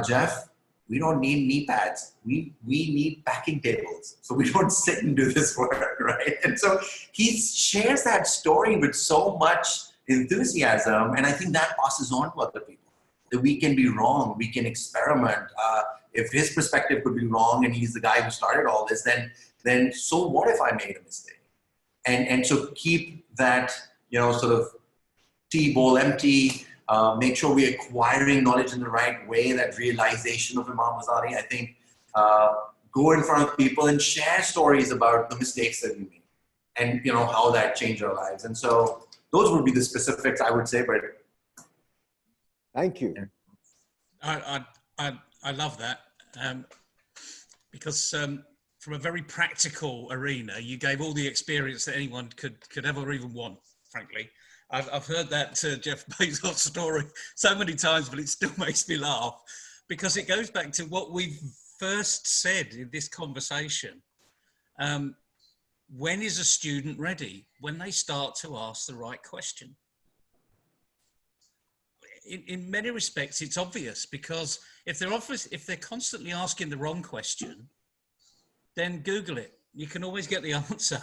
Jeff, we don't need knee pads. We need packing tables. So we don't sit and do this work, right? And so he shares that story with so much enthusiasm. And I think that passes on to other people. That we can be wrong, we can experiment. If his perspective could be wrong and he's the guy who started all this, then so what if I made a mistake? And so keep that, sort of tea bowl empty. Make sure we're acquiring knowledge in the right way, that realization of Imam Ghazali. I think go in front of people and share stories about the mistakes that we made and how that changed our lives. And so those would be the specifics I would say, but thank you. I love that, because from a very practical arena, you gave all the experience that anyone could ever even want, frankly. I've heard that Jeff Bezos story so many times, but it still makes me laugh, because it goes back to what we've first said in this conversation. When is a student ready? When they start to ask the right question. In many respects, it's obvious, because if they're constantly asking the wrong question, then Google it. You can always get the answer.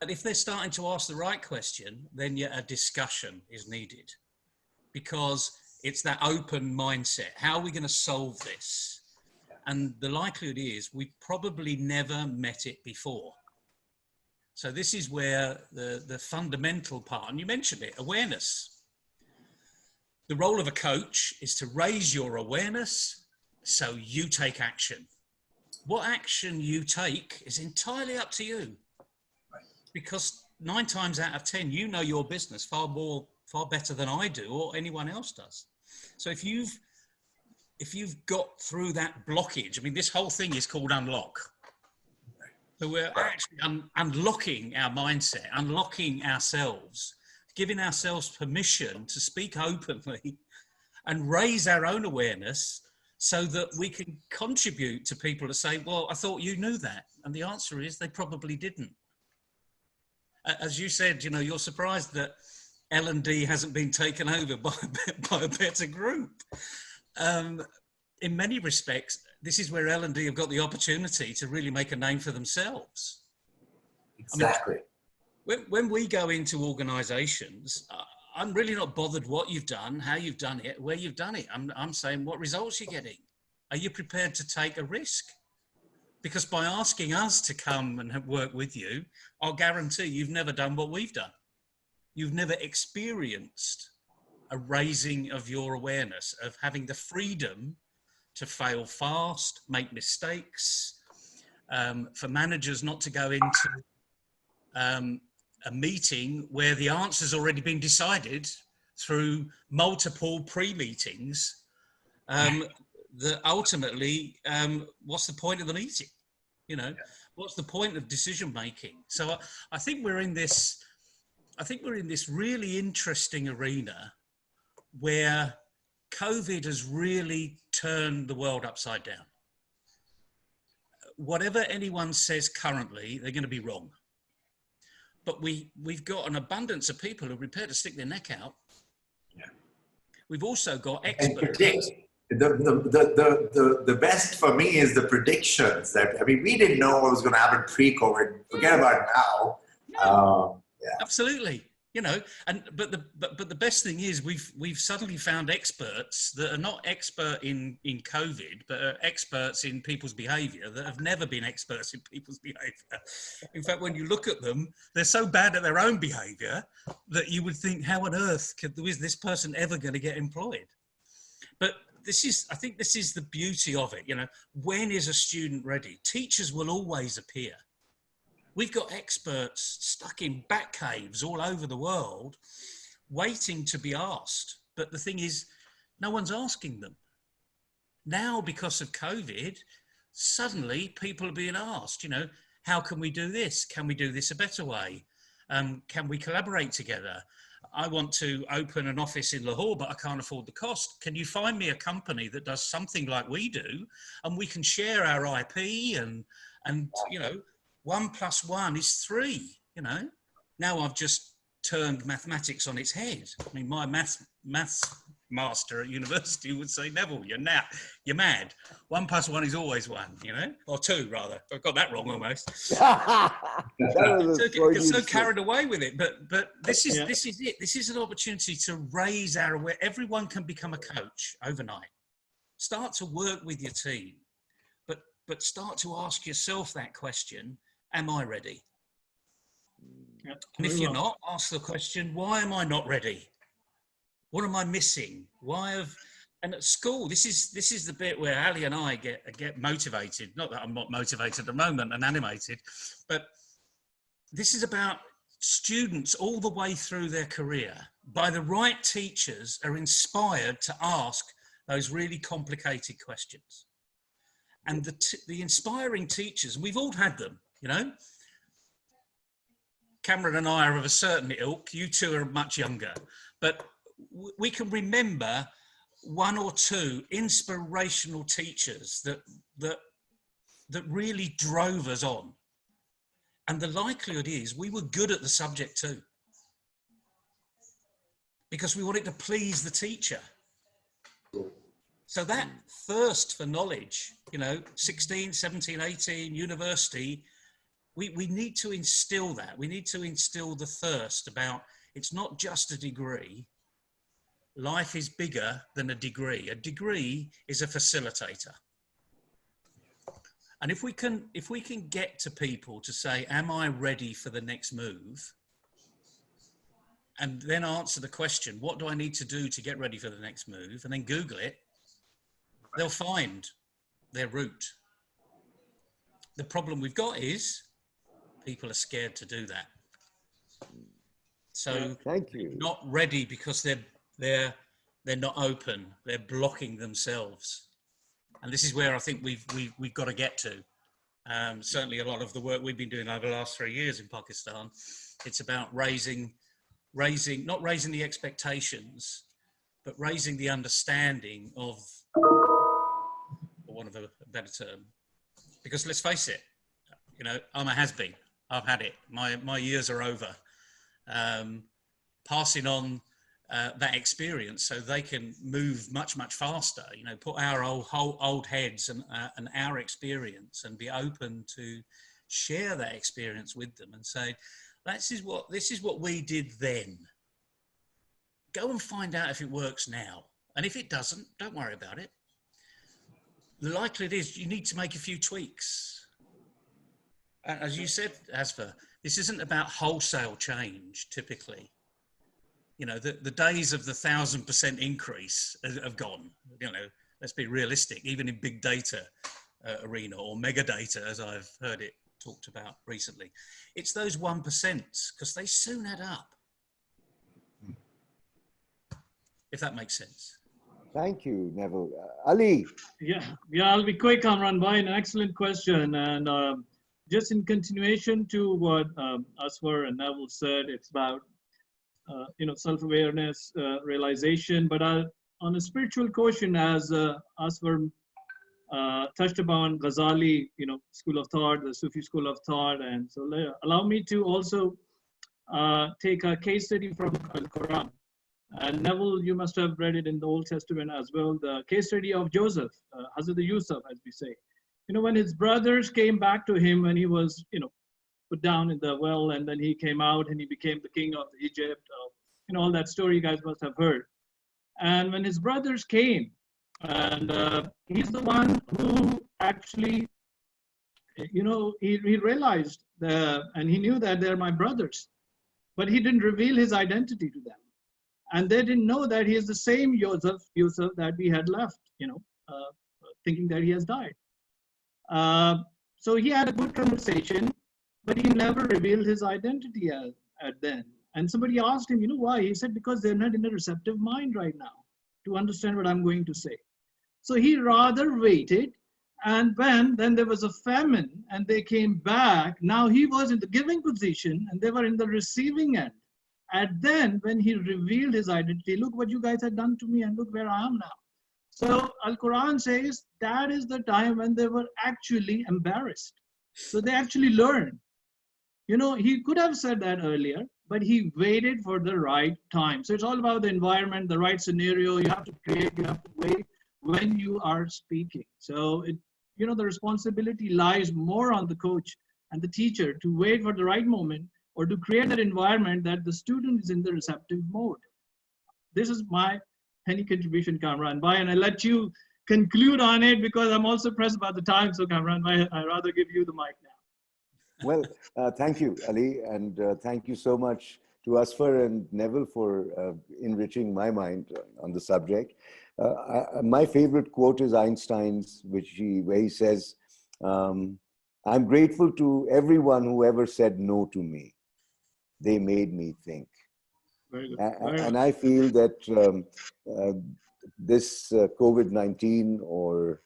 But if they're starting to ask the right question, then a discussion is needed, because it's that open mindset. How are we going to solve this? And the likelihood is we probably never met it before. So this is where the fundamental part, and you mentioned it, awareness. The role of a coach is to raise your awareness so you take action. What action you take is entirely up to you, because 9 times out of 10, you know your business far better than I do or anyone else does. So if you've got through that blockage, I mean, this whole thing is called unlock. So we're actually unlocking our mindset, unlocking ourselves, giving ourselves permission to speak openly and raise our own awareness so that we can contribute to people to say, well, I thought you knew that. And the answer is they probably didn't. As you said, you're surprised that L&D hasn't been taken over by a better group. In many respects, this is where L&D have got the opportunity to really make a name for themselves. Exactly. I mean, when we go into organizations, I'm really not bothered what you've done, how you've done it, where you've done it. I'm saying what results you're getting. Are you prepared to take a risk? Because by asking us to come and work with you, I'll guarantee you've never done what we've done. You've never experienced a raising of your awareness, of having the freedom to fail fast, make mistakes, for managers not to go into a meeting where the answer's already been decided through multiple pre-meetings, that ultimately, what's the point of the meeting? What's the point of decision making? So I think we're in this really interesting arena where COVID has really turned the world upside down. Whatever anyone says currently, they're going to be wrong. But we've got an abundance of people who are prepared to stick their neck out. Yeah. We've also got experts. And predict. The best for me is the predictions. We didn't know what was going to happen pre-COVID. Forget about it now. No, absolutely. But the best thing is we've suddenly found experts that are not expert in COVID, but are experts in people's behaviour that have never been experts in people's behaviour. In fact, when you look at them, they're so bad at their own behaviour that you would think, how on earth is this person ever going to get employed? But I think this is the beauty of it. When is a student ready? Teachers will always appear. We've got experts stuck in bat caves all over the world waiting to be asked. But the thing is, no one's asking them. Now, because of COVID, suddenly people are being asked, how can we do this? Can we do this a better way? Can we collaborate together? I want to open an office in Lahore, but I can't afford the cost. Can you find me a company that does something like we do, and we can share our IP and 1 + 1 is 3, Now I've just turned mathematics on its head. I mean, my maths master at university would say, Neville, you're mad. 1 + 1 is always 1, or 2 rather. I've got that wrong almost. So carried away with it, but this is it. This is an opportunity to raise our awareness. Everyone can become a coach overnight. Start to work with your team, but start to ask yourself that question. Am I ready? And if you're not, ask the question, why am I not ready? What am I missing? And at school, this is the bit where Ali and I get motivated. Not that I'm not motivated at the moment and animated, but this is about students all the way through their career, by the right teachers, are inspired to ask those really complicated questions. And the inspiring teachers, and we've all had them, you know. Kamran and I are of a certain ilk, you two are much younger, but we can remember one or two inspirational teachers that really drove us on. And the likelihood is we were good at the subject too, because we wanted to please the teacher. So that thirst for knowledge, you know, 16, 17, 18, university, we need to instill that. We need to instill the thirst about, it's not just a degree. Life is bigger than a degree. A degree is a facilitator. And if we can get to people to say, am I ready for the next move? And then answer the question, what do I need to do to get ready for the next move? And then Google it, they'll find their route. The problem we've got is people are scared to do that. So thank you. Not ready because they're not open. They're blocking themselves. And this is where I think we've got to get to. Certainly a lot of the work we've been doing over the last 3 years in Pakistan, it's about not raising the expectations, but raising the understanding of, for want of a better term. Because let's face it, you know, I'm a has-been. I've had it. My years are over. Passing on that experience so they can move much, much faster, you know, put our old heads and our experience and be open to share that experience with them and say, this is what we did then. Go and find out if it works now. And if it doesn't, don't worry about it. The likelihood is you need to make a few tweaks. As you said, Azfar, this isn't about wholesale change, typically. You know, the days of the 1,000% increase have gone. You know, let's be realistic, even in big data arena or mega data, as I've heard it talked about recently. It's those 1%, because they soon add up. If that makes sense. Thank you, Neville. Ali. Yeah, I'll be quick, Kamran. An excellent question. And just in continuation to what Azfar and Neville said, it's about you know, self-awareness, realization. But on a spiritual quotient, as Azfar touched upon Ghazali, you know, school of thought, the Sufi school of thought, and so allow me to also take a case study from Al-Quran. And Neville, you must have read it in the Old Testament as well. The case study of Joseph, Hazrat Yusuf, as we say. You know, when his brothers came back to him when he was, you know, put down in the well, and then he came out and he became the king of Egypt. You know, all that story you guys must have heard. And when his brothers came, and he's the one who actually, you know, he realized and he knew that they're my brothers, but he didn't reveal his identity to them. And they didn't know that he is the same Yusuf that we had left, you know, thinking that he has died. So he had a good conversation, but he never revealed his identity at then. And somebody asked him, you know why? He said, because they're not in a receptive mind right now to understand what I'm going to say. So he rather waited. And then there was a famine and they came back. Now he was in the giving position and they were in the receiving end. And then when he revealed his identity, look what you guys had done to me and look where I am now. So Al-Quran says that is the time when they were actually embarrassed. So they actually learned. You know, he could have said that earlier, but he waited for the right time. So it's all about the environment, the right scenario. You have to create, you have to wait when you are speaking. So, you know, the responsibility lies more on the coach and the teacher to wait for the right moment or to create that environment that the student is in the receptive mode. This is my penny contribution, Kamran. And I'll let you conclude on it because I'm also pressed about the time. So Kamran, I'd rather give you the mic now. Well, thank you, Ali. And thank you so much to Azfar and Neville for enriching my mind on the subject. My favorite quote is Einstein's, where he says, I'm grateful to everyone who ever said no to me. They made me think. Very good. And I feel that this COVID-19 or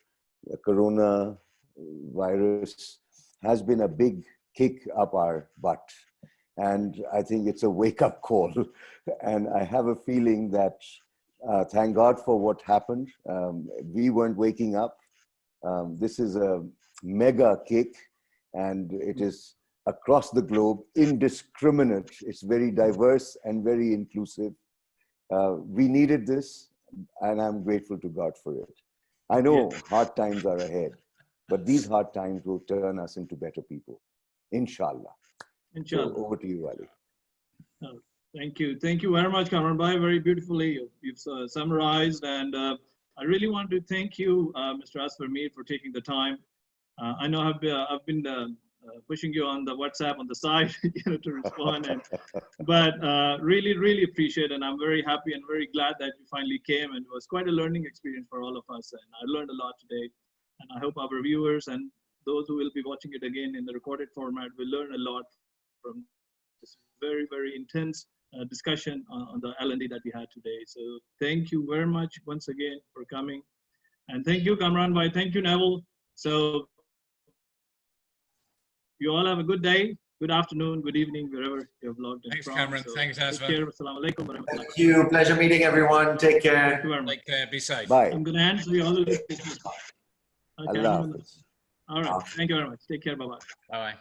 corona virus has been a big kick up our butt. And I think it's a wake-up call. And I have a feeling that, thank God for what happened. We weren't waking up. This is a mega kick, and it is across the globe, indiscriminate. It's very diverse and very inclusive. We needed this, and I'm grateful to God for it. I know hard times are ahead, but these hard times will turn us into better people. Inshallah. Inshallah. So over to you, Ali. Thank you. Thank you very much, Kamran Bhai. Very beautifully you've summarized. And I really want to thank you, Mr. Azfar Mir, for taking the time. I know I've been pushing you on the WhatsApp on the side to respond. But really, really appreciate it. And I'm very happy and very glad that you finally came. And it was quite a learning experience for all of us. And I learned a lot today. And I hope our viewers and those who will be watching it again in the recorded format will learn a lot from this very, very intense discussion on the L&D that we had today. So thank you very much once again for coming. And thank you, Kamran Bhai. Thank you, Neville. So you all have a good day, good afternoon, good evening, wherever you've logged in. Thanks, from. Cameron. So Thanks, Azfar. Take care. Assalamu alaikum. Thank you. Pleasure meeting everyone. Take care. Thank you very much. Take care. Be safe. Bye. I'm going to answer you all of this. Okay. Allah Hafiz. All right. Thank you very much. Take care. Bye-bye. Bye-bye.